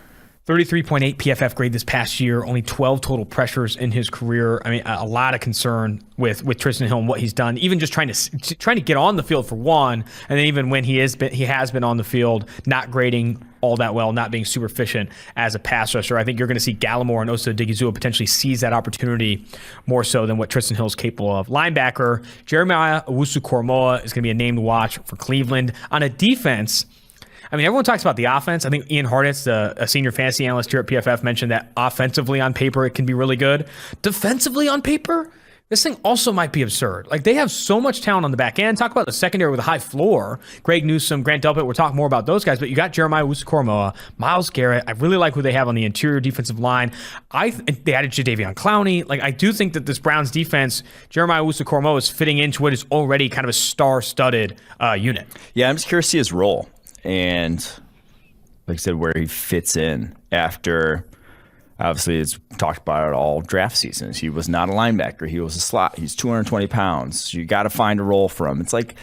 33.8 PFF grade this past year, only 12 total pressures in his career. I mean, a lot of concern with Tristan Hill and what he's done, even just trying to get on the field for one, and then even when he has been on the field, not grading all that well, not being super efficient as a pass rusher. I think you're going to see Gallimore and Osa Odigizua potentially seize that opportunity more so than what Tristan Hill is capable of. Linebacker Jeremiah Owusu-Koramoah is going to be a name to watch for Cleveland. On a defense, I mean, everyone talks about the offense. I think Ian Hartitz, a senior fantasy analyst here at PFF, mentioned that offensively on paper, it can be really good. Defensively on paper, this thing also might be absurd. Like, they have so much talent on the back end. Talk about the secondary with a high floor. Greg Newsome, Grant Delpit, we'll talk more about those guys. But you got Jeremiah Owusu-Koramoah, Myles Garrett. I really like who they have on the interior defensive line. They added Jadeveon Clowney. Like, I do think that this Browns defense, Jeremiah Owusu-Koramoah, is fitting into what is already kind of a star-studded unit. Yeah, I'm just curious to see his role. And like I said, where he fits in after, obviously it's talked about it all draft seasons. He was not a linebacker. He was a slot. He's 220 pounds. You got to find a role for him. It's like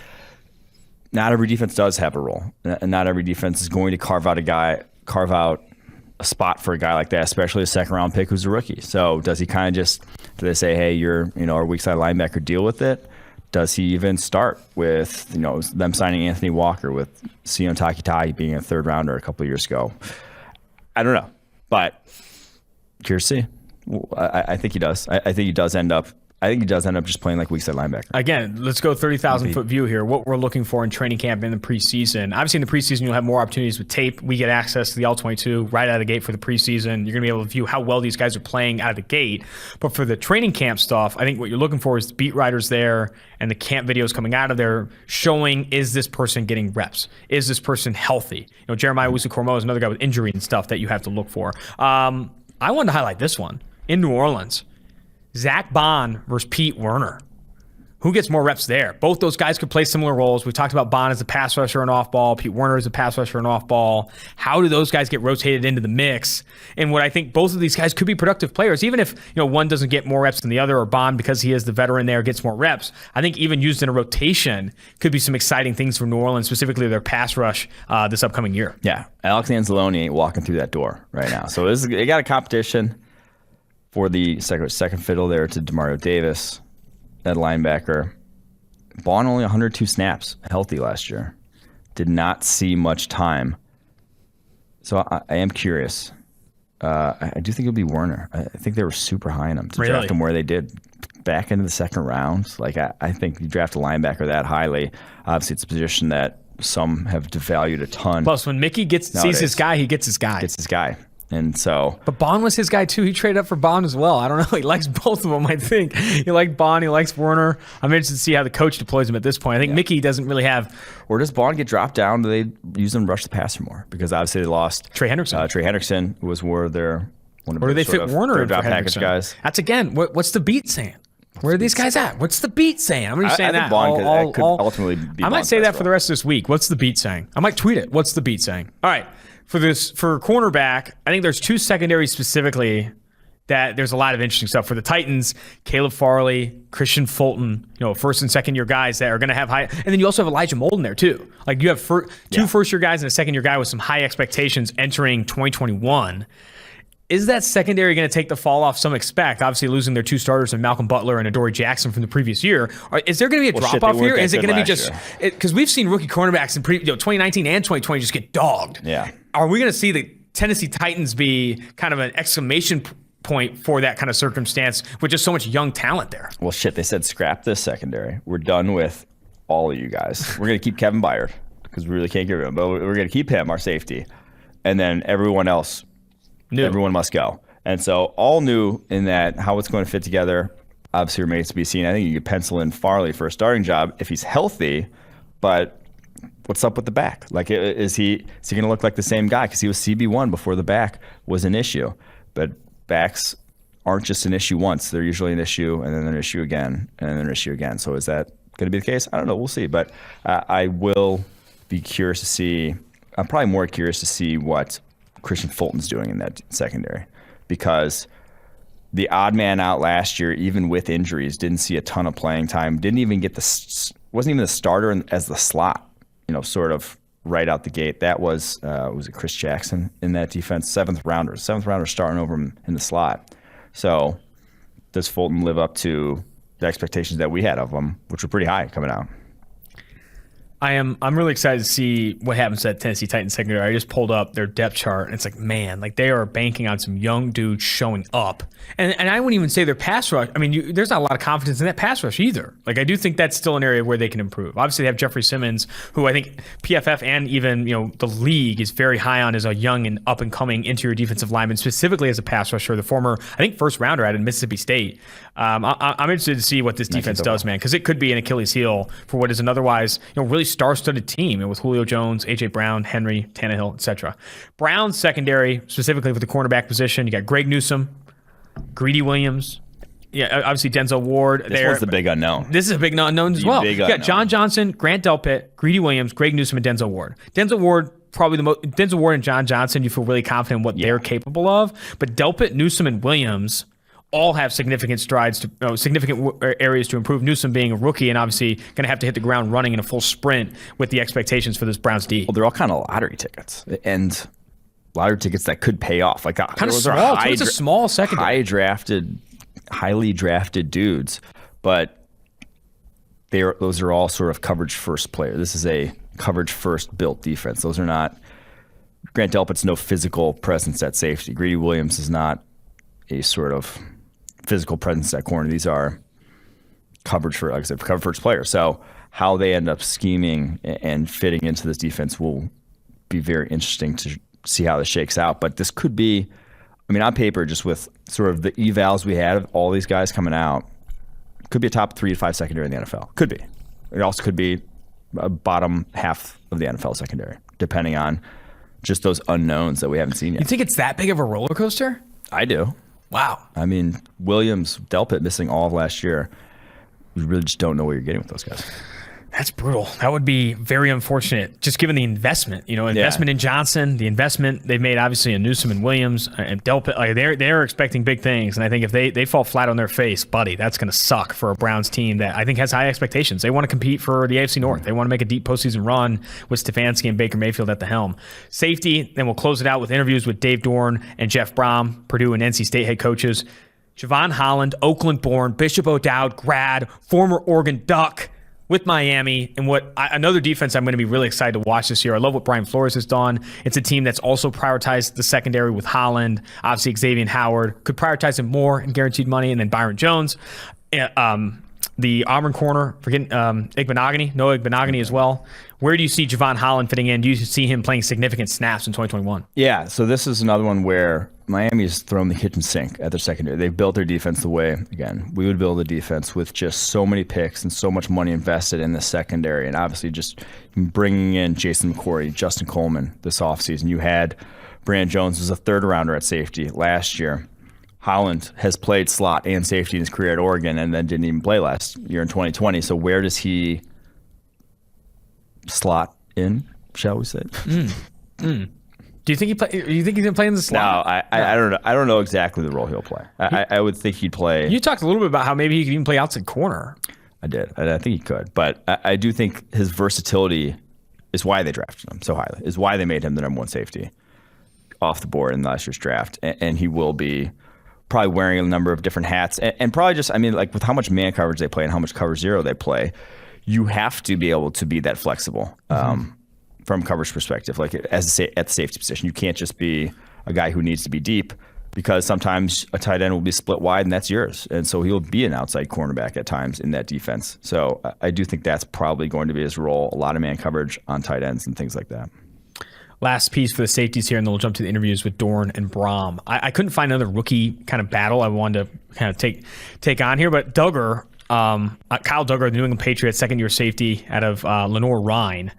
not every defense does have a role. And not every defense is going to carve out a spot for a guy like that, especially a second round pick who's a rookie. So does he kind of do they say, hey, you're our weak side linebacker, deal with it? does he even start with, them signing Anthony Walker, with Sion Takitai being a third rounder a couple of years ago? I don't know, but curious to see. I think he does. I think he does end up just playing like weak side linebacker. Again, let's go 30,000-foot view here. What we're looking for in training camp in the preseason. Obviously, in the preseason, you'll have more opportunities with tape. We get access to the All-22 right out of the gate for the preseason. You're going to be able to view how well these guys are playing out of the gate. But for the training camp stuff, I think what you're looking for is the beat writers there and the camp videos coming out of there showing, is this person getting reps? Is this person healthy? Jeremiah Owusu-Koramoah is another guy with injury and stuff that you have to look for. I wanted to highlight this one in New Orleans. Zach Bond versus Pete Werner. Who gets more reps there? Both those guys could play similar roles. We talked about Bond as a pass rusher and off ball. Pete Werner as a pass rusher and off ball. How do those guys get rotated into the mix? And what I think both of these guys could be productive players, even if one doesn't get more reps than the other, or Bond, because he is the veteran there, gets more reps. I think even used in a rotation could be some exciting things for New Orleans, specifically their pass rush this upcoming year. Yeah, Alex Anzalone ain't walking through that door right now. So they got a competition for the second fiddle there to Demario Davis, that linebacker. Bond only 102 snaps healthy last year. Did not see much time. So I am curious. I do think it'll be Werner. I think they were super high on him to draft him where they did, back into the second round. Like, I think you draft a linebacker that highly. Obviously, it's a position that some have devalued a ton. Plus, when Mickey sees his guy, he gets his guy. And so, but Bond was his guy too. He traded up for Bond as well. I don't know. He likes both of them, I think. He likes Bond. He likes Werner. I'm interested to see how the coach deploys him at this point. I think Mickey doesn't really have. Or does Bond get dropped down? Do they use him to rush the passer more? Because obviously they lost Trey Hendrickson. Trey Hendrickson was one of their or do they fit Werner in for package guys? That's again. What's the beat saying? Where are these guys at? What's the beat saying? I'm just saying I think Bond could ultimately be. I might say that for the rest of this week. What's the beat saying? I might tweet it. What's the beat saying? All right. For cornerback, I think there's two secondaries specifically that there's a lot of interesting stuff. For the Titans, Caleb Farley, Christian Fulton, first and second year guys that are going to have high. And then you also have Elijah Molden there too. Like, you have two first year guys and a second year guy with some high expectations entering 2021. Is that secondary going to take the fall off some expect? Obviously, losing their two starters and Malcolm Butler and Adoree Jackson from the previous year. Is there going to be a drop off here? Is it going to be just because we've seen rookie cornerbacks in 2019 and 2020 just get dogged? Yeah. Are we going to see the Tennessee Titans be kind of an exclamation point for that kind of circumstance with just so much young talent there? Well, they said scrap this secondary. We're done with all of you guys. We're going to keep Kevin Byard because we really can't get rid of him, but we're going to keep him, our safety, and then everyone else. Everyone must go. And so all new in that, how it's going to fit together obviously remains to be seen. I think you could pencil in Farley for a starting job if he's healthy, but what's up with the back? Like, is he going to look like the same guy? Because he was CB1 before the back was an issue. But backs aren't just an issue once. They're usually an issue, and then an issue again, and then an issue again. So is that going to be the case? I don't know. We'll see. But I will be curious to see. I'm probably more curious to see what Christian Fulton's doing in that secondary, because the odd man out last year, even with injuries, didn't see a ton of playing time. Didn't even get wasn't even the starter as the slot, sort of right out the gate. That was it Chris Jackson in that defense, seventh rounder starting over him in the slot. So does Fulton live up to the expectations that we had of him, which were pretty high coming out? I'm really excited to see what happens to that Tennessee Titans secondary. I just pulled up their depth chart, and it's like, man, like, they are banking on some young dudes showing up. And I wouldn't even say their pass rush. I mean, there's not a lot of confidence in that pass rush either. Like, I do think that's still an area where they can improve. Obviously, they have Jeffrey Simmons, who I think PFF and even the league is very high on as a young and up and coming interior defensive lineman, specifically as a pass rusher. The former, I think, first rounder out of Mississippi State. I'm interested to see what this defense does, man, because it could be an Achilles heel for what is an otherwise really star-studded team with Julio Jones, A.J. Brown, Henry, Tannehill, etc. Brown's secondary, specifically for the cornerback position, you got Greg Newsome, Greedy Williams, obviously Denzel Ward. This one's the big unknown. This is a big unknown as well. You got John Johnson, Grant Delpit, Greedy Williams, Greg Newsome, and Denzel Ward. Denzel Ward, probably the most. Denzel Ward and John Johnson, you feel really confident in what they're capable of. But Delpit, Newsome, and Williams all have significant significant areas to improve. Newsome being a rookie and obviously going to have to hit the ground running in a full sprint with the expectations for this Browns D. Well, they're all kind of lottery tickets, and lottery tickets that could pay off. Like, kind of small. It's a small secondary. Highly drafted dudes, but those are all sort of coverage first players. This is a coverage first built defense. Those are not. Grant Delpit's no physical presence at safety. Greedy Williams is not a sort of physical presence at corner. These are coverage for, like I said, coverage first players. So how they end up scheming and fitting into this defense will be very interesting to see how this shakes out. But this could be, I mean, on paper, just with sort of the evals we had of all these guys coming out, could be a top 3 to 5 secondary in the NFL. Could be. It also could be a bottom half of the NFL secondary, depending on just those unknowns that we haven't seen yet. You think it's that big of a roller coaster? I do. Wow. I mean, Williams, Delpit missing all of last year. You really just don't know what you're getting with those guys. That's brutal. That would be very unfortunate, just given the investment. Investment in Johnson, the investment they've made, obviously, in Newsome and Williams and Delpit. Like they're expecting big things, and I think if they fall flat on their face, buddy, that's going to suck for a Browns team that I think has high expectations. They want to compete for the AFC North. They want to make a deep postseason run with Stefanski and Baker Mayfield at the helm. Safety, then we'll close it out with interviews with Dave Doeren and Jeff Brohm, Purdue and NC State head coaches. Xavien Holland, Oakland-born, Bishop O'Dowd grad, former Oregon Duck, with Miami, and another defense I'm going to be really excited to watch this year. I love what Brian Flores has done. It's a team that's also prioritized the secondary with Holland, obviously Xavien Howard, could prioritize him more in guaranteed money, and then Byron Jones. The Auburn corner, forgetting Noah Igbenogany as well. Where do you see Xavien Holland fitting in? Do you see him playing significant snaps in 2021? Yeah, so this is another one where Miami has thrown the kitchen sink at their secondary. They've built their defense the way, again, we would build a defense with just so many picks and so much money invested in the secondary. And obviously just bringing in Jason McCourty, Justin Coleman this offseason. You had Brandon Jones was a third rounder at safety last year. Holland has played slot and safety in his career at Oregon and then didn't even play last year in 2020. So where does he slot in, shall we say? Do you think he's gonna play in the slot? No, I don't know. I don't know exactly the role he'll play. I would think he'd play. You talked a little bit about how maybe he could even play outside corner. I did. I think he could, but I do think his versatility is why they drafted him so highly. Is why they made him the number one safety off the board in last year's draft, and he will be probably wearing a number of different hats, and probably just, I mean, like with how much man coverage they play and how much cover zero they play, you have to be able to be that flexible from coverage perspective. Like at the safety position, you can't just be a guy who needs to be deep, because sometimes a tight end will be split wide and that's yours, and so he'll be an outside cornerback at times in that defense. So I do think that's probably going to be his role. A lot of man coverage on tight ends and things like that. Last piece for the safeties here, and then we'll jump to the interviews with Doeren and Brohm. I couldn't find another rookie kind of battle I wanted to kind of take on here, but Duggar, Kyle Duggar, the New England Patriots, second-year safety out of Lenore-Rhine.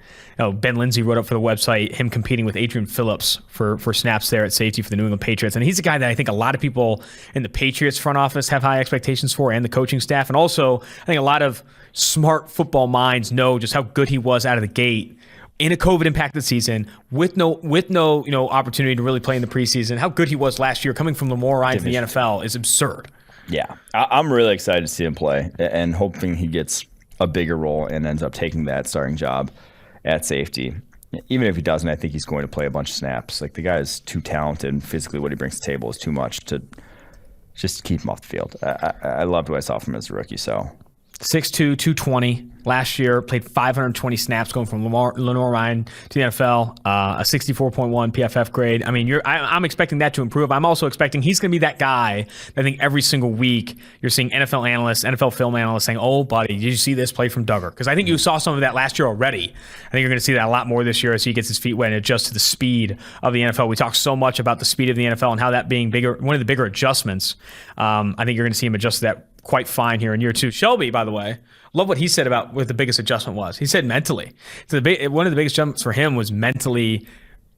Ben Lindsay wrote up for the website him competing with Adrian Phillips for snaps there at safety for the New England Patriots. And he's a guy that I think a lot of people in the Patriots front office have high expectations for, and the coaching staff. And also, I think a lot of smart football minds know just how good he was out of the gate in a COVID-impacted season with no opportunity to really play in the preseason. How good he was last year coming from Lenore-Rhine to the NFL is absurd. Yeah, I'm really excited to see him play and hoping he gets a bigger role and ends up taking that starting job at safety. Even if he doesn't, I think he's going to play a bunch of snaps. Like, the guy is too talented, and physically what he brings to the table is too much to just keep him off the field. I loved what I saw from him as a rookie. So 6'2", 220. Last year, played 520 snaps going from Lenore-Rhine to the NFL, a 64.1 PFF grade. I mean, I'm expecting that to improve. I'm also expecting he's going to be that guy. I think every single week you're seeing NFL analysts, NFL film analysts saying, "Oh, buddy, did you see this play from Duggar?" Because I think you saw some of that last year already. I think you're going to see that a lot more this year as he gets his feet wet and adjusts to the speed of the NFL. We talk so much about the speed of the NFL and how that being bigger, one of the bigger adjustments. I think you're going to see him adjust to that quite fine here in year two. Shelby, by the way, love what he said about what the biggest adjustment was. He said mentally. So one of the biggest jumps for him was mentally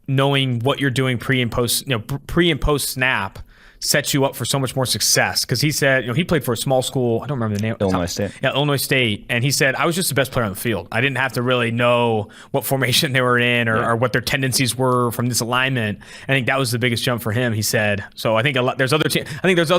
knowing what you're doing pre and post snap sets you up for so much more success. Because he said, he played for a small school. I don't remember the name. Illinois State. Yeah, Illinois State. And he said, I was just the best player on the field. I didn't have to really know what formation they were in or what their tendencies were from this alignment. I think that was the biggest jump for him, he said. So I think there's other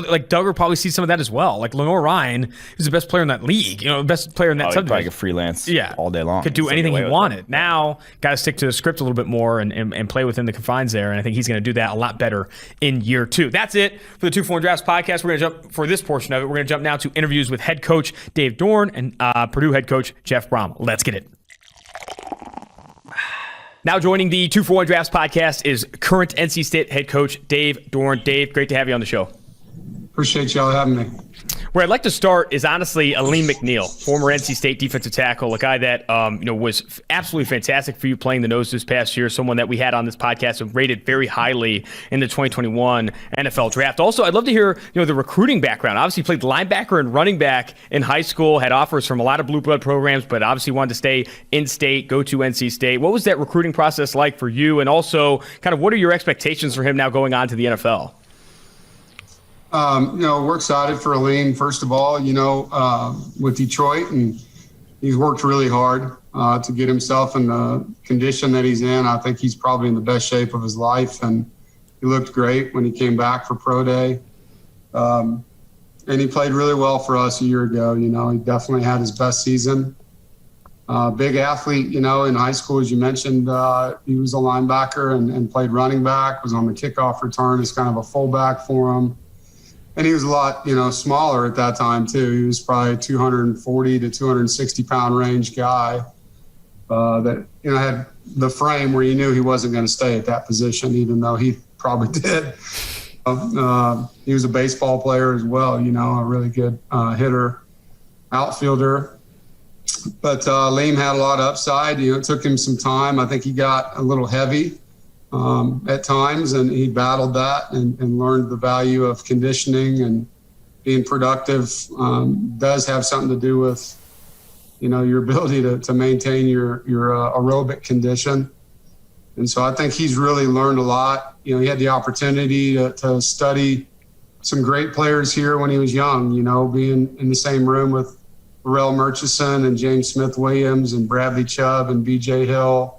like Duggar probably sees some of that as well. Like Lenore-Rhine is the best player in that league. The best player in that subdivision. Probably could freelance all day long. Could do anything he wanted. Now, got to stick to the script a little bit more and play within the confines there. And I think he's going to do that a lot better in year two. That's it. it for the 2-for-1 Drafts podcast. We're going to jump for this portion of it. We're going to jump now to interviews with head coach Dave Doeren and Purdue head coach Jeff Brohm. Let's get it. Now joining the 2-for-1 Drafts podcast is current NC State head coach Dave Doeren. Dave, great to have you on the show. Appreciate y'all having me. Where I'd like to start is honestly Aleem McNeil, former NC State defensive tackle, a guy that was absolutely fantastic for you playing the nose this past year, someone that we had on this podcast and rated very highly in the 2021 NFL draft. Also, I'd love to hear the recruiting background. Obviously, played linebacker and running back in high school, had offers from a lot of blue blood programs, but obviously wanted to stay in state, go to NC State. What was that recruiting process like for you? And also, kind of what are your expectations for him now going on to the NFL? We're excited for Aleem, first of all, with Detroit, and he's worked really hard to get himself in the condition that he's in. I think he's probably in the best shape of his life, and he looked great when he came back for Pro Day. And he played really well for us a year ago. He definitely had his best season. Big athlete, in high school, as you mentioned, he was a linebacker and played running back, was on the kickoff return as kind of a fullback for him. And he was a lot, smaller at that time, too. He was probably 240 to 260 pound range guy that, had the frame where you knew he wasn't going to stay at that position, even though he probably did. He was a baseball player as well, a really good hitter, outfielder. But Aleem had a lot of upside. It took him some time. I think he got a little heavy at times, and he battled that and learned the value of conditioning and being productive. Does have something to do with, your ability to maintain your aerobic condition. And so I think he's really learned a lot. He had the opportunity to study some great players here when he was young, being in the same room with Pharrell Murchison and James Smith-Williams and Bradley Chubb and B.J. Hill,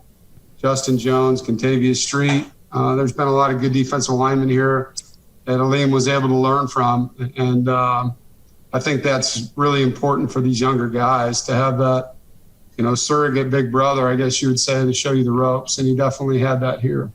Justin Jones, Contavious Street. There's been a lot of good defensive linemen here that Aleem was able to learn from. And I think that's really important for these younger guys to have that, surrogate big brother, I guess you would say, to show you the ropes. And he definitely had that here.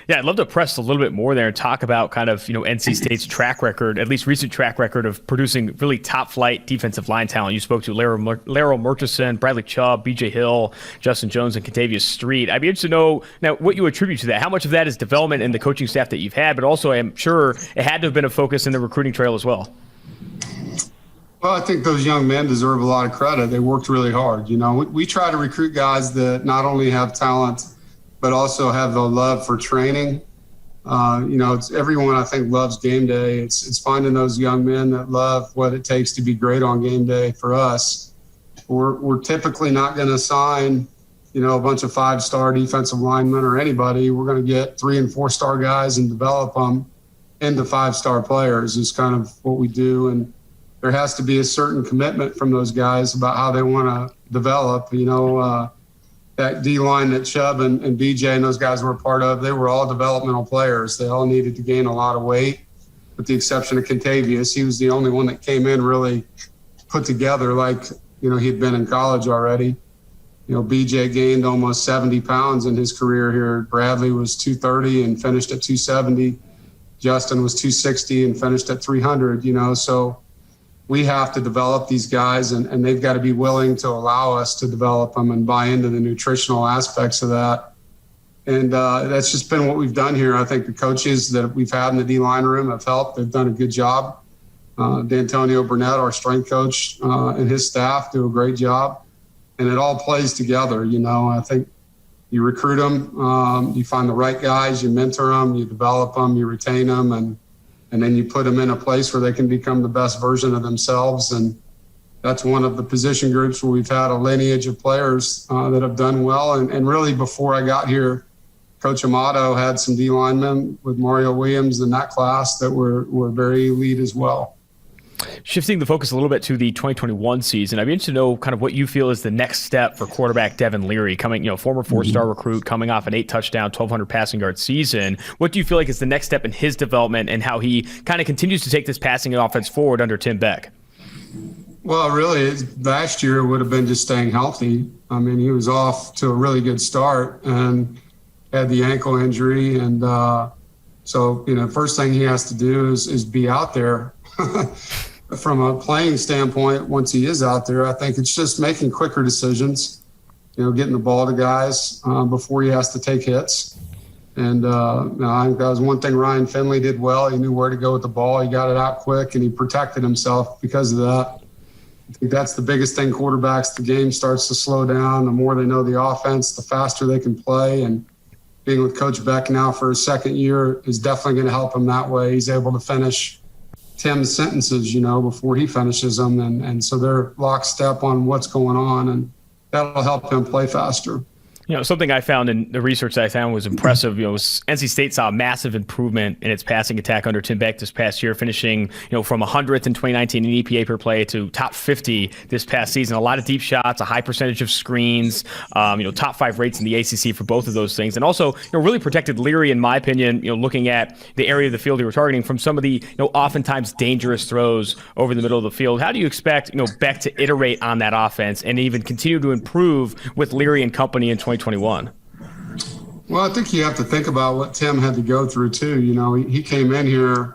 Yeah, I'd love to press a little bit more there and talk about kind of, NC State's track record, at least recent track record of producing really top flight defensive line talent. You spoke to Laryl Murchison, Bradley Chubb, B.J. Hill, Justin Jones, and Contavious Street. I'd be interested to know now what you attribute to that. How much of that is development in the coaching staff that you've had, but also I'm sure it had to have been a focus in the recruiting trail as well. Well, I think those young men deserve a lot of credit. They worked really hard. We try to recruit guys that not only have talent, but also have the love for training. It's everyone, I think, loves game day. It's finding those young men that love what it takes to be great on game day. For us, we're typically not going to sign, a bunch of 5-star defensive linemen or anybody. We're going to get 3- and 4-star guys and develop them into 5-star players is kind of what we do. And there has to be a certain commitment from those guys about how they want to develop, that D-line that Chubb and BJ and those guys were a part of, they were all developmental players. They all needed to gain a lot of weight, with the exception of Contavious. He was the only one that came in really put together like, he'd been in college already. BJ gained almost 70 pounds in his career here. Bradley was 230 and finished at 270. Justin was 260 and finished at 300, so we have to develop these guys, and they've got to be willing to allow us to develop them and buy into the nutritional aspects of that. And that's just been what we've done here. I think the coaches that we've had in the D-line room have helped. They've done a good job. D'Antonio Burnett, our strength coach, and his staff do a great job. And it all plays together. I think you recruit them, you find the right guys, you mentor them, you develop them, you retain them, and then you put them in a place where they can become the best version of themselves. And that's one of the position groups where we've had a lineage of players that have done well. And really before I got here, Coach Amato had some D linemen with Mario Williams in that class that were very elite as well. Shifting the focus a little bit to the 2021 season, I'd be interested to know kind of what you feel is the next step for quarterback Devin Leary, coming, former 4-star recruit, coming off an 8-touchdown, 1,200 passing yard season. What do you feel like is the next step in his development and how he kind of continues to take this passing offense forward under Tim Beck? Well, really, last year would have been just staying healthy. I mean, he was off to a really good start and had the ankle injury, and So, first thing he has to do is be out there. From a playing standpoint, once he is out there, I think it's just making quicker decisions, getting the ball to guys before he has to take hits. And I think that was one thing Ryan Finley did well. He knew where to go with the ball. He got it out quick, and he protected himself because of that. I think that's the biggest thing. Quarterbacks, the game starts to slow down. The more they know the offense, the faster they can play. And being with Coach Beck now for his second year is definitely going to help him that way. He's able to finish Tim's sentences, before he finishes them. And so they're lockstep on what's going on, and that'll help him play faster. Something I found in the research that I found was impressive. Was NC State saw a massive improvement in its passing attack under Tim Beck this past year, finishing, from 100th in 2019 in EPA per play to top 50 this past season. A lot of deep shots, a high percentage of screens, top 5 rates in the ACC for both of those things. And also, really protected Leary, in my opinion, looking at the area of the field you were targeting from some of the, oftentimes dangerous throws over the middle of the field. How do you expect, Beck to iterate on that offense and even continue to improve with Leary and company in 2021? Well, I think you have to think about what Tim had to go through too. He came in here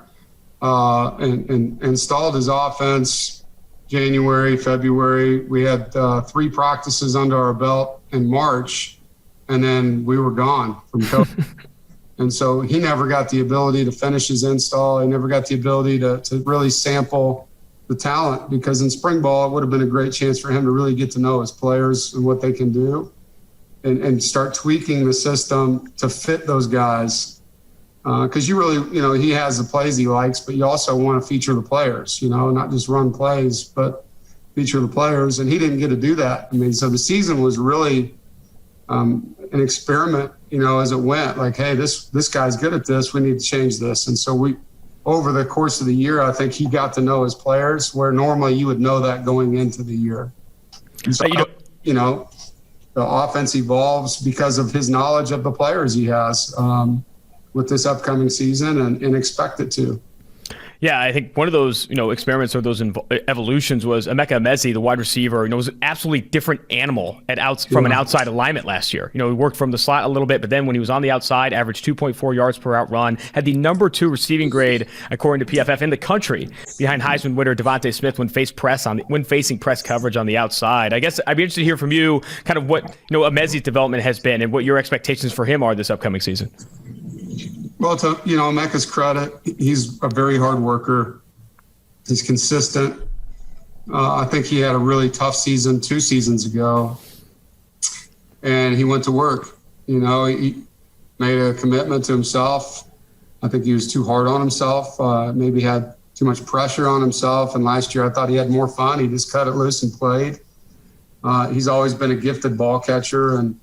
and installed his offense January, February. We had 3 practices under our belt in March, and then we were gone from COVID. And so he never got the ability to finish his install. He never got the ability to really sample the talent, because in spring ball, it would have been a great chance for him to really get to know his players and what they can do. And start tweaking the system to fit those guys. Because you really, he has the plays he likes, but you also want to feature the players, not just run plays, but feature the players. And he didn't get to do that. So the season was really an experiment, as it went. Like, hey, this guy's good at this. We need to change this. And so over the course of the year, I think he got to know his players, where normally you would know that going into the year. And so, the offense evolves because of his knowledge of the players he has with this upcoming season and expect it to. Yeah, I think one of those, experiments or those evolutions was Emeka Emezi, the wide receiver. Was an absolutely different animal from an outside alignment last year. He worked from the slot a little bit, but then when he was on the outside, averaged 2.4 yards per out run, had the number 2 receiving grade according to PFF in the country, behind Heisman winner Devontae Smith when facing press coverage on the outside. I guess I'd be interested to hear from you, kind of what Emezi's development has been and what your expectations for him are this upcoming season. Well, to Emeka's credit, he's a very hard worker. He's consistent. I think he had a really tough season 2 seasons ago, and he went to work. He made a commitment to himself. I think he was too hard on himself. Maybe had too much pressure on himself. And last year, I thought he had more fun. He just cut it loose and played. He's always been a gifted ball catcher, and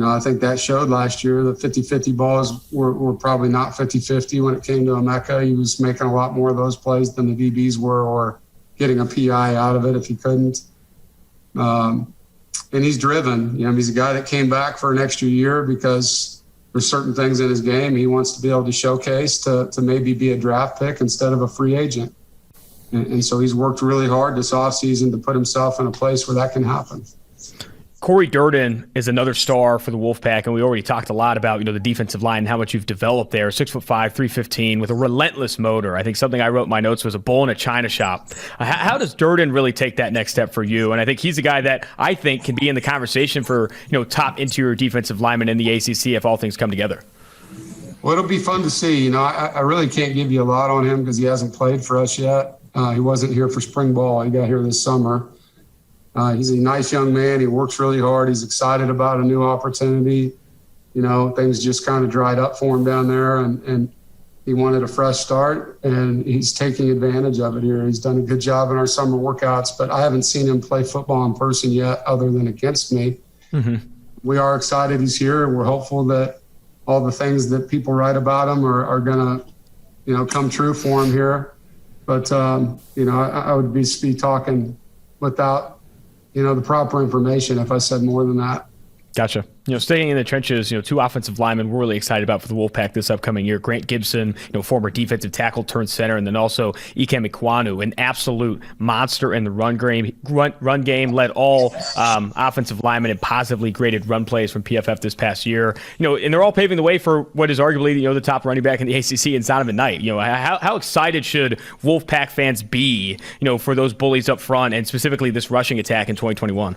I think that showed last year. The 50-50 balls were probably not 50-50 when it came to Emeka. He was making a lot more of those plays than the DBs were, or getting a PI out of it if he couldn't. And he's driven. He's a guy that came back for an extra year because there's certain things in his game he wants to be able to showcase to maybe be a draft pick instead of a free agent. And so he's worked really hard this offseason to put himself in a place where that can happen. Corey Durden is another star for the Wolfpack, and we already talked a lot about the defensive line and how much you've developed there. 6'5", 315, with a relentless motor. I think something I wrote in my notes was a bull in a china shop. How does Durden really take that next step for you? And I think he's a guy that I think can be in the conversation for top interior defensive lineman in the ACC if all things come together. Well, it'll be fun to see. I really can't give you a lot on him because he hasn't played for us yet. He wasn't here for spring ball. He got here this summer. He's a nice young man. He works really hard. He's excited about a new opportunity. Things just kind of dried up for him down there, and he wanted a fresh start, and he's taking advantage of it here. He's done a good job in our summer workouts, but I haven't seen him play football in person yet other than against me. Mm-hmm. We are excited he's here, and we're hopeful that all the things that people write about him are going to, come true for him here. But, I would be talking without the proper information if I said more than that. Gotcha. Staying in the trenches, two offensive linemen we're really excited about for the Wolfpack this upcoming year. Grant Gibson, former defensive tackle turned center, and then also Ikem Ekwonu, an absolute monster in the run game, led all offensive linemen in positively graded run plays from PFF this past year. And they're all paving the way for what is arguably the top running back in the ACC in Donovan Knight. How excited should Wolfpack fans be, for those bullies up front and specifically this rushing attack in 2021?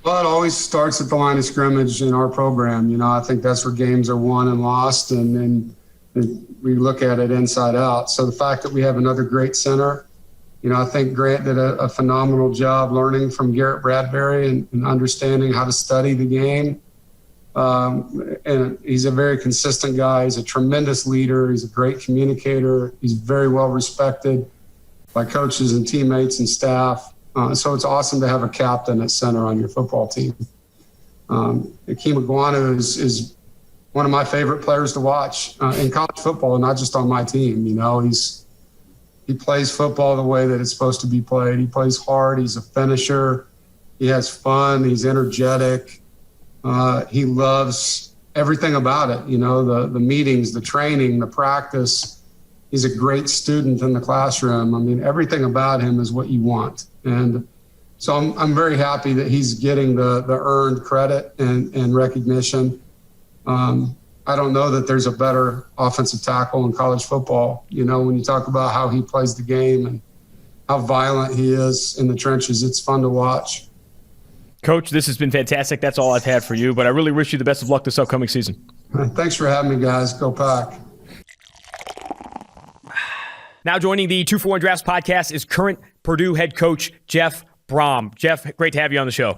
Well, it always starts at the line of scrimmage in our program. I think that's where games are won and lost, and we look at it inside out. So the fact that we have another great center, I think Grant did a phenomenal job learning from Garrett Bradbury and understanding how to study the game. And he's a very consistent guy. He's a tremendous leader. He's a great communicator. He's very well respected by coaches and teammates and staff. So it's awesome to have a captain at center on your football team. Ikem Ekwonu is one of my favorite players to watch in college football, and not just on my team. He plays football the way that it's supposed to be played. He plays hard. He's a finisher. He has fun. He's energetic. He loves everything about it. The meetings, the training, the practice. He's a great student in the classroom. I mean, everything about him is what you want. And so I'm very happy that he's getting the earned credit and recognition. I don't know that there's a better offensive tackle in college football. When you talk about how he plays the game and how violent he is in the trenches, it's fun to watch. Coach, this has been fantastic. That's all I've had for you, but I really wish you the best of luck this upcoming season. Thanks for having me, guys. Go Pack. Now joining the 2-for-1 Drafts podcast is current Purdue head coach Jeff Brohm. Jeff, great to have you on the show.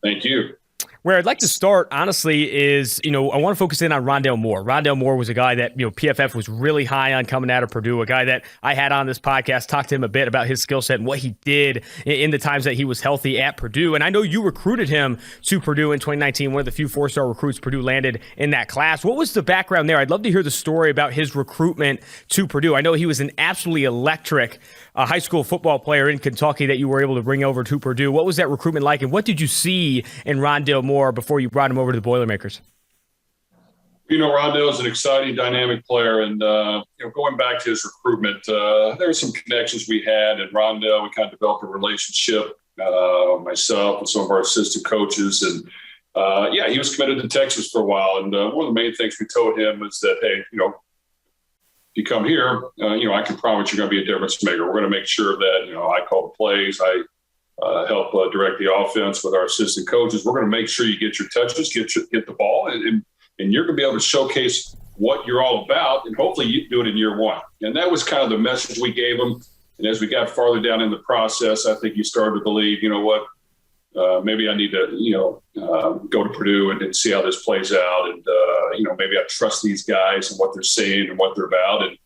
Thank you. Where I'd like to start, honestly, is, I want to focus in on Rondale Moore. Rondale Moore was a guy that, PFF was really high on coming out of Purdue, a guy that I had on this podcast, talked to him a bit about his skill set and what he did in the times that he was healthy at Purdue. And I know you recruited him to Purdue in 2019, one of the few 4-star recruits Purdue landed in that class. What was the background there? I'd love to hear the story about his recruitment to Purdue. I know he was an absolutely electric high school football player in Kentucky that you were able to bring over to Purdue. What was that recruitment like, and what did you see in Rondale Moore before you brought him over to the Boilermakers? Rondale is an exciting, dynamic player, and going back to his recruitment, there were some connections we had, and Rondale, we kind of developed a relationship, myself and some of our assistant coaches, and he was committed to Texas for a while, and one of the main things we told him was that, hey, if you come here, I can promise you're going to be a difference maker. We're going to make sure that, I call the plays, I help direct the offense with our assistant coaches. We're going to make sure you get your touches, get the ball, and you're going to be able to showcase what you're all about, and hopefully you do it in year one. And that was kind of the message we gave them. And as we got farther down in the process, I think you started to believe, maybe I need to, go to Purdue and see how this plays out. And, maybe I trust these guys and what they're saying and what they're about. And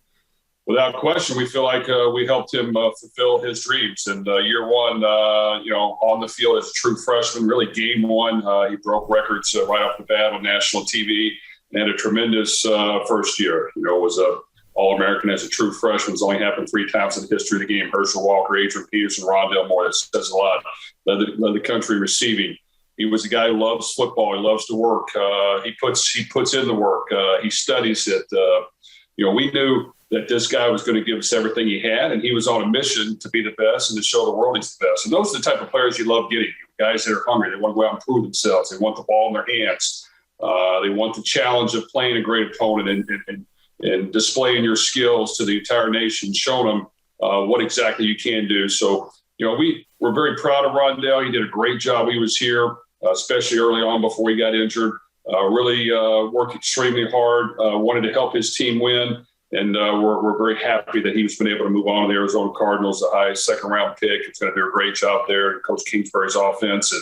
without question, we feel like we helped him fulfill his dreams. And year one, on the field as a true freshman, really game one, he broke records right off the bat on national TV and had a tremendous first year. Was a All-American as a true freshman. It's only happened 3 times in the history of the game. Herschel Walker, Adrian Peterson, Rondale Moore. That says a lot. Led the country receiving. He was a guy who loves football. He loves to work. He puts in the work. He studies it. We knew that this guy was going to give us everything he had, and he was on a mission to be the best and to show the world he's the best. And those are the type of players you love getting. Guys that are hungry. They want to go out and prove themselves. They want the ball in their hands. They want the challenge of playing a great opponent and displaying your skills to the entire nation, showing them what exactly you can do. So, we're very proud of Rondale. He did a great job. He was here, especially early on before he got injured. Really worked extremely hard, wanted to help his team win. And we're very happy that he's been able to move on to the Arizona Cardinals, the high second-round pick. He's going to do a great job there and coach Kingsbury's offense. And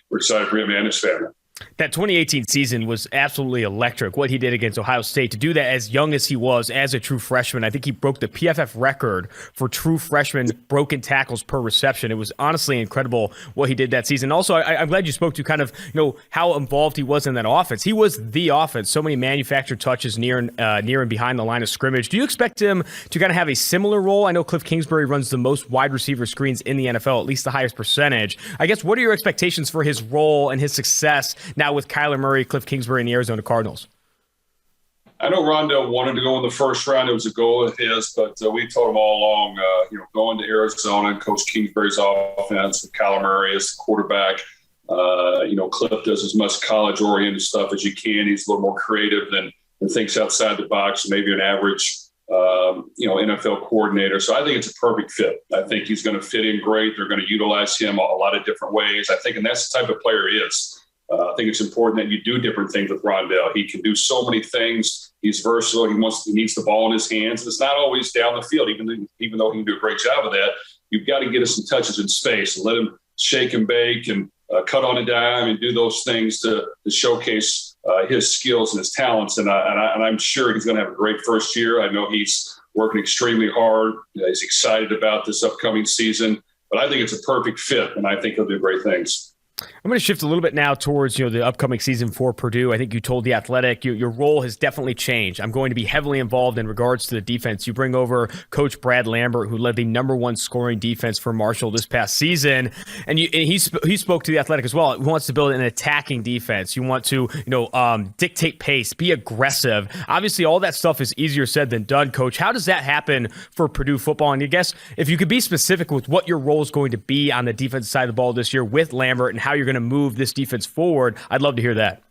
we're excited for him and his family. That 2018 season was absolutely electric, what he did against Ohio State. To do that as young as he was, as a true freshman, I think he broke the PFF record for true freshman broken tackles per reception. It was honestly incredible what he did that season. Also, I'm glad you spoke to kind of how involved he was in that offense. He was the offense. So many manufactured touches near and behind the line of scrimmage. Do you expect him to kind of have a similar role? I know Cliff Kingsbury runs the most wide receiver screens in the NFL, at least the highest percentage. I guess, what are your expectations for his role and his success now with Kyler Murray, Cliff Kingsbury, and the Arizona Cardinals? I know Rondell wanted to go in the first round. It was a goal of his, but we told him all along, going to Arizona and Coach Kingsbury's offense with Kyler Murray as the quarterback. Cliff does as much college-oriented stuff as you can. He's a little more creative and thinks outside the box, maybe an average, NFL coordinator. So I think it's a perfect fit. I think he's going to fit in great. They're going to utilize him a lot of different ways. I think, and that's the type of player he is. I think it's important that you do different things with Rondell. He can do so many things. He's versatile. He needs the ball in his hands. It's not always down the field, even though he can do a great job of that. You've got to get us some touches in space and let him shake and bake and cut on a dime and do those things to showcase his skills and his talents. And I'm sure he's going to have a great first year. I know he's working extremely hard. He's excited about this upcoming season. But I think it's a perfect fit, and I think he'll do great things. I'm going to shift a little bit now towards the upcoming season for Purdue. I think you told The Athletic your role has definitely changed. I'm going to be heavily involved in regards to the defense. You bring over Coach Brad Lambert, who led the #1 scoring defense for Marshall this past season, and he spoke to The Athletic as well. He wants to build an attacking defense. You want to dictate pace, be aggressive. Obviously, all that stuff is easier said than done. Coach, how does that happen for Purdue football? And I guess if you could be specific with what your role is going to be on the defensive side of the ball this year with Lambert and how you're going to move this defense forward, I'd love to hear that.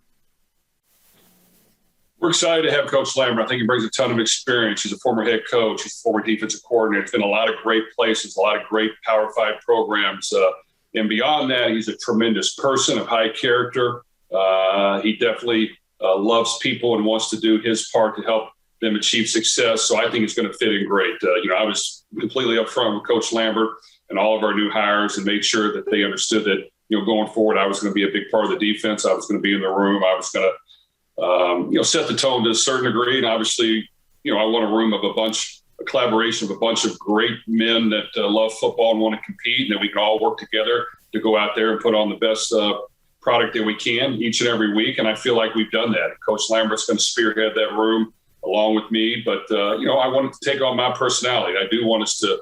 We're excited to have Coach Lambert. I think he brings a ton of experience. He's a former head coach. He's a former defensive coordinator. It's been a lot of great places, a lot of great Power 5 programs. And beyond that, he's a tremendous person of high character. He definitely loves people and wants to do his part to help them achieve success. So I think it's going to fit in great. I was completely upfront with Coach Lambert and all of our new hires and made sure that they understood that going forward, I was going to be a big part of the defense. I was going to be in the room. I was going to, set the tone to a certain degree. And obviously, I want a room of a collaboration of a bunch of great men that love football and want to compete, and that we can all work together to go out there and put on the best product that we can each and every week. And I feel like we've done that. Coach Lambert's going to spearhead that room along with me. But, I wanted to take on my personality. I do want us to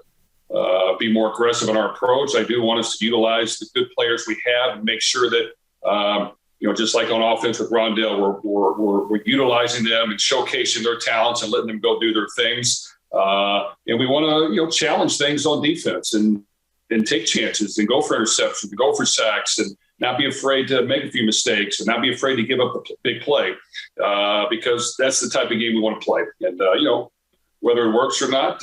be more aggressive in our approach. I do want us to utilize the good players we have and make sure that, just like on offense with Rondell, we're utilizing them and showcasing their talents and letting them go do their things. And we want to, challenge things on defense and take chances and go for interceptions and go for sacks and not be afraid to make a few mistakes and not be afraid to give up a big play because that's the type of game we want to play. And, whether it works or not,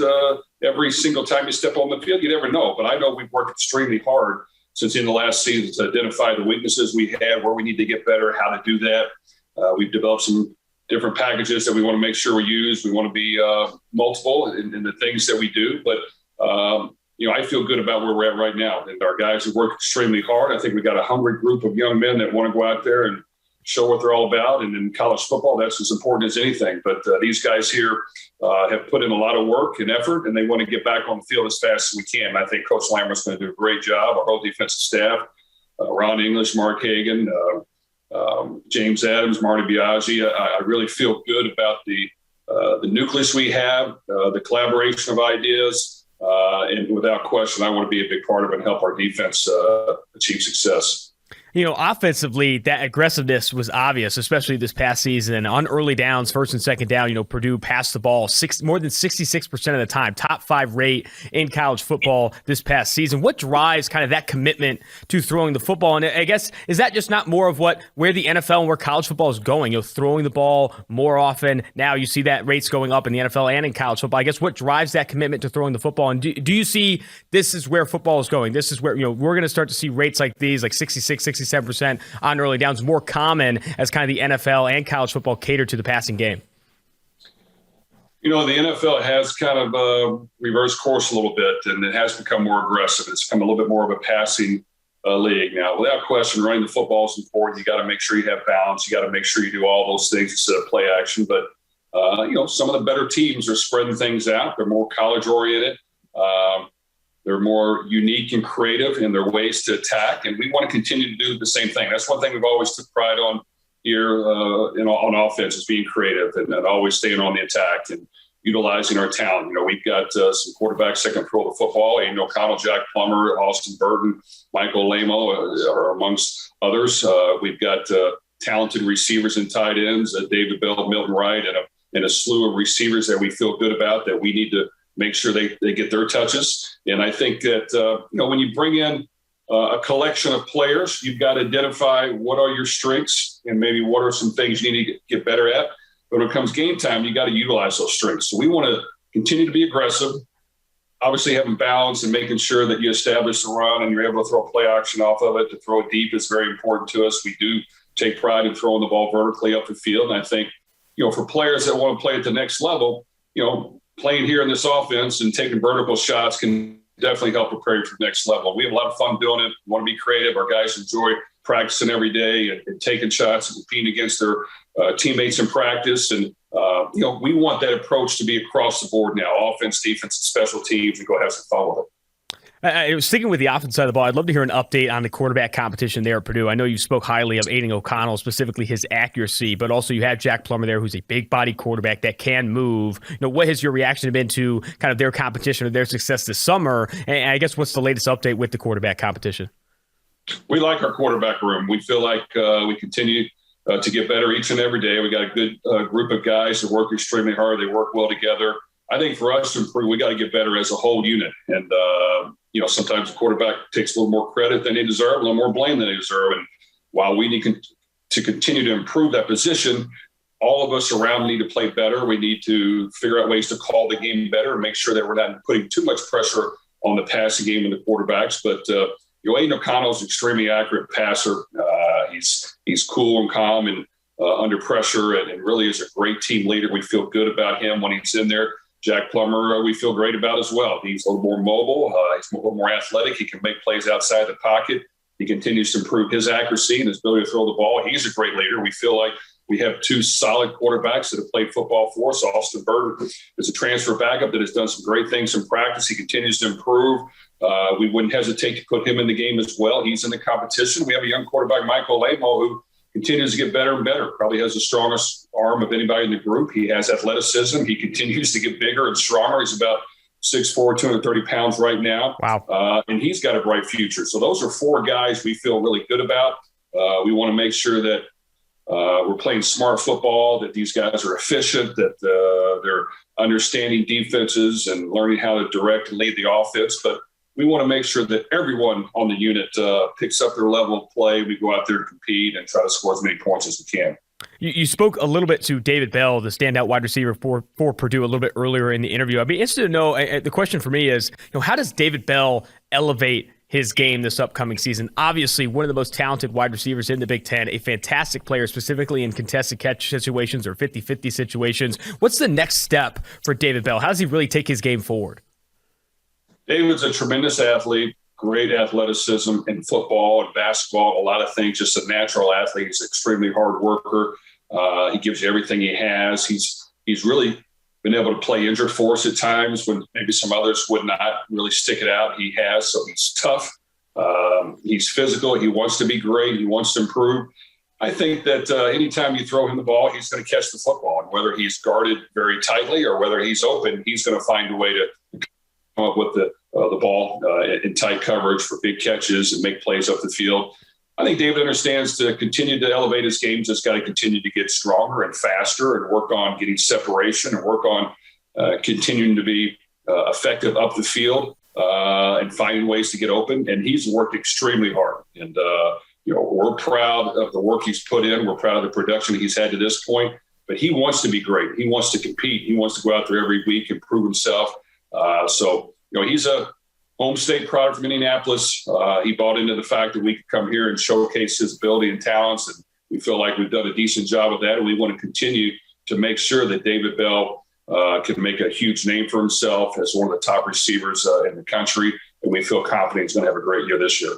every single time you step on the field, you never know. But I know we've worked extremely hard since in the last season to identify the weaknesses we have, where we need to get better, how to do that. We've developed some different packages that we want to make sure we use. We want to be multiple in the things that we do. But, I feel good about where we're at right now. And our guys have worked extremely hard. I think we've got a hungry group of young men that want to go out there and show what they're all about. And in college football, that's as important as anything. But these guys here have put in a lot of work and effort, and they want to get back on the field as fast as we can. I think Coach Lambert's going to do a great job. Our whole defensive staff, Ron English, Mark Hagan, James Adams, Marty Biaggi. I really feel good about the nucleus we have, the collaboration of ideas. And without question, I want to be a big part of it and help our defense achieve success. Offensively, that aggressiveness was obvious, especially this past season. On early downs, first and second down, Purdue passed the ball more than 66% of the time, top 5 rate in college football this past season. What drives kind of that commitment to throwing the football? And I guess, is that just not more of where the NFL and where college football is going? Throwing the ball more often. Now you see that rates going up in the NFL and in college football. I guess what drives that commitment to throwing the football? And do you see this is where football is going? This is where, we're going to start to see rates like these, like 67% on early downs, more common as kind of the NFL and college football cater to the passing game? The NFL has kind of reversed course a little bit, and it has become more aggressive. It's become a little bit more of a passing league now. Without question, running the football is important. You got to make sure you have balance. You got to make sure you do all those things instead of play action. But, some of the better teams are spreading things out. They're more college-oriented. They're more unique and creative in their ways to attack, and we want to continue to do the same thing. That's one thing we've always took pride on here on offense is being creative and always staying on the attack and utilizing our talent. We've got some quarterbacks that can throw the football. Aiden O'Connell, Jack Plummer, Austin Burton, Michael Lamo are amongst others. We've got talented receivers and tight ends, David Bell, Milton Wright, and a slew of receivers that we feel good about that we need to make sure they get their touches. And I think that, when you bring in a collection of players, you've got to identify what are your strengths and maybe what are some things you need to get better at. But when it comes game time, you got to utilize those strengths. So we want to continue to be aggressive, obviously having balance and making sure that you establish the run and you're able to throw play action off of it. To throw it deep is very important to us. We do take pride in throwing the ball vertically up the field. And I think, for players that want to play at the next level, playing here in this offense and taking vertical shots can definitely help prepare you for the next level. We have a lot of fun doing it. We want to be creative. Our guys enjoy practicing every day and taking shots and competing against their teammates in practice. And, we want that approach to be across the board now, offense, defense, and special teams, and go have some fun with it. Sticking with the offense side of the ball, I'd love to hear an update on the quarterback competition there at Purdue. I know you spoke highly of Aiden O'Connell, specifically his accuracy, but also you have Jack Plummer there, who's a big-body quarterback that can move. What has your reaction been to kind of their competition or their success this summer? And I guess what's the latest update with the quarterback competition? We like our quarterback room. We feel like we continue to get better each and every day. We got a good group of guys that work extremely hard. They work well together. I think for us to improve, we got to get better as a whole unit. And, sometimes the quarterback takes a little more credit than they deserve, a little more blame than they deserve. And while we need to continue to improve that position, all of us around need to play better. We need to figure out ways to call the game better and make sure that we're not putting too much pressure on the passing game and the quarterbacks. But, Aiden O'Connell is an extremely accurate passer. He's cool and calm and under pressure and really is a great team leader. We feel good about him when he's in there. Jack Plummer, we feel great about as well. He's a little more mobile. He's a little more athletic. He can make plays outside the pocket. He continues to improve his accuracy and his ability to throw the ball. He's a great leader. We feel like we have two solid quarterbacks that have played football for us. Austin Berger is a transfer backup that has done some great things in practice. He continues to improve. We wouldn't hesitate to put him in the game as well. He's in the competition. We have a young quarterback, Michael Lamo, who continues to get better and better. Probably has the strongest arm of anybody in the group. He has athleticism. He continues to get bigger and stronger. He's about 6'4", 230 pounds right now. Wow. And he's got a bright future. So those are four guys we feel really good about. We want to make sure that we're playing smart football, that these guys are efficient, that they're understanding defenses and learning how to direct and lead the offense. But we want to make sure that everyone on the unit picks up their level of play. We go out there to compete and try to score as many points as we can. You spoke a little bit to David Bell, the standout wide receiver for Purdue, a little bit earlier in the interview. I'd be interested to know, the question for me is, how does David Bell elevate his game this upcoming season? Obviously, one of the most talented wide receivers in the Big Ten, a fantastic player, specifically in contested catch situations or 50-50 situations. What's the next step for David Bell? How does he really take his game forward? David's a tremendous athlete, great athleticism in football and basketball, a lot of things, just a natural athlete. He's an extremely hard worker. He gives you everything he has. He's really been able to play injured for us at times when maybe some others would not really stick it out. He has, so he's tough. He's physical. He wants to be great. He wants to improve. I think that anytime you throw him the ball, he's going to catch the football. And whether he's guarded very tightly or whether he's open, he's going to find a way to come up with the ball in tight coverage for big catches and make plays up the field. I think David understands to continue to elevate his game, just got to continue to get stronger and faster and work on getting separation and work on continuing to be effective up the field and finding ways to get open. And he's worked extremely hard. And, we're proud of the work he's put in. We're proud of the production he's had to this point. But he wants to be great. He wants to compete. He wants to go out there every week and prove himself. He's a home state product from Indianapolis. He bought into the fact that we could come here and showcase his ability and talents, and we feel like we've done a decent job of that, and we want to continue to make sure that David Bell can make a huge name for himself as one of the top receivers in the country, and we feel confident he's going to have a great year this year.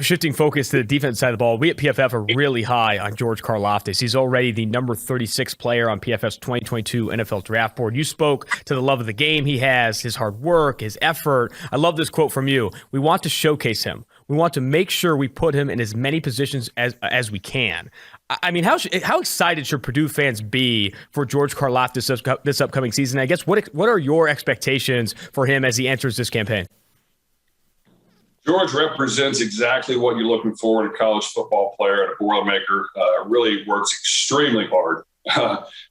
Shifting focus to the defense side of the ball, we at PFF are really high on George Karlaftis. He's already the number 36 player on PFF's 2022 NFL Draft Board. You spoke to the love of the game he has, his hard work, his effort. I love this quote from you. We want to showcase him. We want to make sure we put him in as many positions as we can. I mean, how excited should Purdue fans be for George Karlaftis this upcoming season? I guess what are your expectations for him as he enters this campaign? George represents exactly what you're looking for in a college football player and a Boilermaker. Really works extremely hard.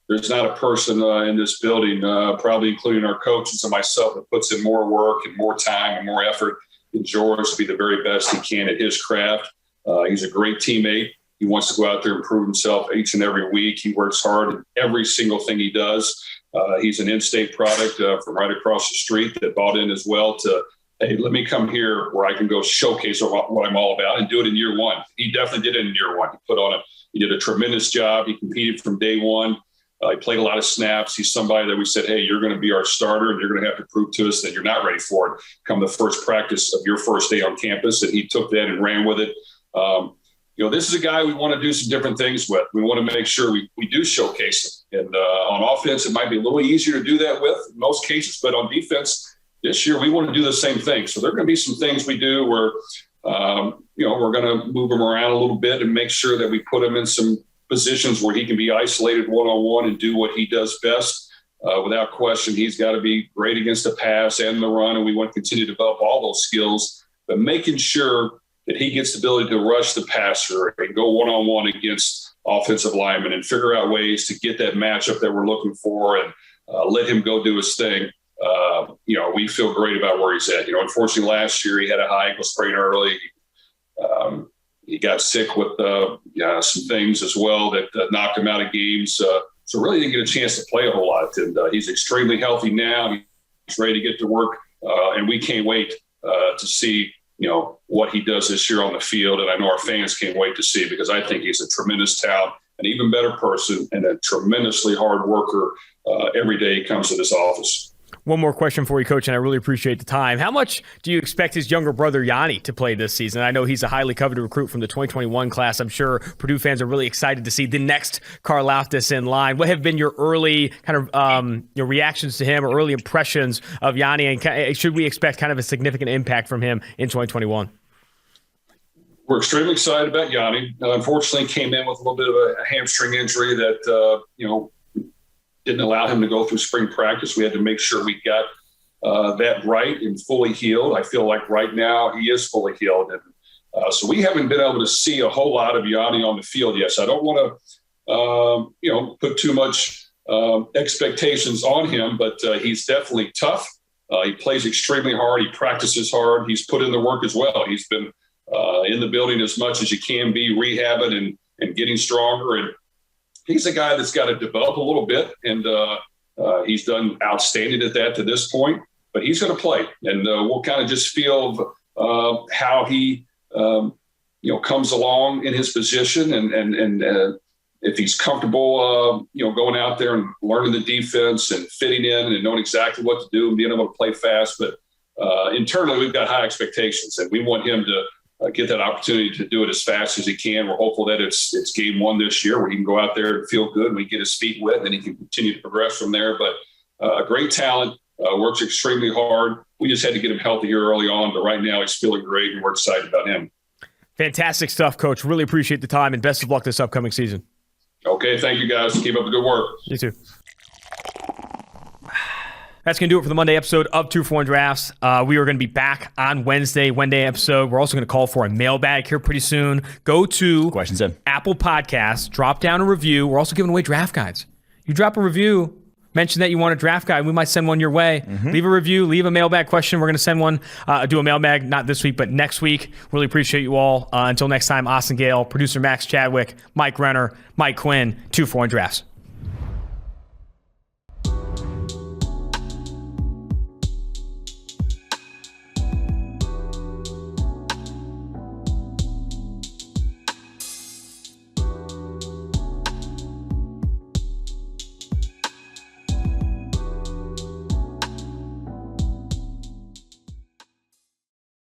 There's not a person in this building, probably including our coaches and myself, that puts in more work and more time and more effort than George to be the very best he can at his craft. He's a great teammate. He wants to go out there and prove himself each and every week. He works hard in every single thing he does. He's an in-state product from right across the street that bought in as well to, hey, let me come here where I can go showcase what I'm all about and do it in year one. He definitely did it in year one. He did a tremendous job. He competed from day one. He played a lot of snaps. He's somebody that we said, hey, you're going to be our starter, and you're going to have to prove to us that you're not ready for it come the first practice of your first day on campus. And he took that and ran with it. This is a guy we want to do some different things with. We want to make sure we do showcase him. And on offense, it might be a little easier to do that with in most cases, but on defense, this year, we want to do the same thing. So there are going to be some things we do where, we're going to move him around a little bit and make sure that we put him in some positions where he can be isolated one-on-one and do what he does best. Without question, he's got to be great against the pass and the run, and we want to continue to develop all those skills. But making sure that he gets the ability to rush the passer and go one-on-one against offensive linemen and figure out ways to get that matchup that we're looking for and let him go do his thing. We feel great about where he's at. Unfortunately, last year he had a high ankle sprain early. He got sick with some things as well that knocked him out of games. So really didn't get a chance to play a whole lot. And he's extremely healthy now. He's ready to get to work. And we can't wait to see, what he does this year on the field. And I know our fans can't wait to see, because I think he's a tremendous talent, an even better person, and a tremendously hard worker every day he comes to this office. One more question for you, Coach, and I really appreciate the time. How much do you expect his younger brother, Yanni, to play this season? I know he's a highly coveted recruit from the 2021 class. I'm sure Purdue fans are really excited to see the next Karlaftis in line. What have been your early kind of your reactions to him or early impressions of Yanni? And should we expect kind of a significant impact from him in 2021? We're extremely excited about Yanni. Unfortunately, came in with a little bit of a hamstring injury that, didn't allow him to go through spring practice. We had to make sure we got that right and fully healed. I feel like right now he is fully healed. And so we haven't been able to see a whole lot of Yanni on the field yet. So I don't want to, put too much expectations on him, but he's definitely tough. He plays extremely hard. He practices hard. He's put in the work as well. He's been in the building as much as you can be, rehabbing and getting stronger. And he's a guy that's got to develop a little bit, and he's done outstanding at that to this point. But he's going to play, and we'll kind of just feel how he, comes along in his position, and if he's comfortable, going out there and learning the defense and fitting in and knowing exactly what to do and being able to play fast. But internally, we've got high expectations, and we want him to get that opportunity to do it as fast as he can. We're hopeful that it's game one this year where he can go out there and feel good and we get his feet wet, and then he can continue to progress from there. But a great talent, works extremely hard. We just had to get him healthy here early on, but right now he's feeling great and we're excited about him. Fantastic stuff, Coach. Really appreciate the time, and best of luck this upcoming season. Okay, thank you guys. Keep up the good work. You too. That's going to do it for the Monday episode of 2 for 1 Drafts. We are going to be back on Wednesday episode. We're also going to call for a mailbag here pretty soon. Go to Questions in. Apple Podcasts, drop down a review. We're also giving away draft guides. You drop a review, mention that you want a draft guide, we might send one your way. Mm-hmm. Leave a review, leave a mailbag question. We're going to send one, do a mailbag, not this week, but next week. Really appreciate you all. Until next time, Austin Gayle, producer Max Chadwick, Mike Renner, Mike Quinn, 2 for 1 Drafts.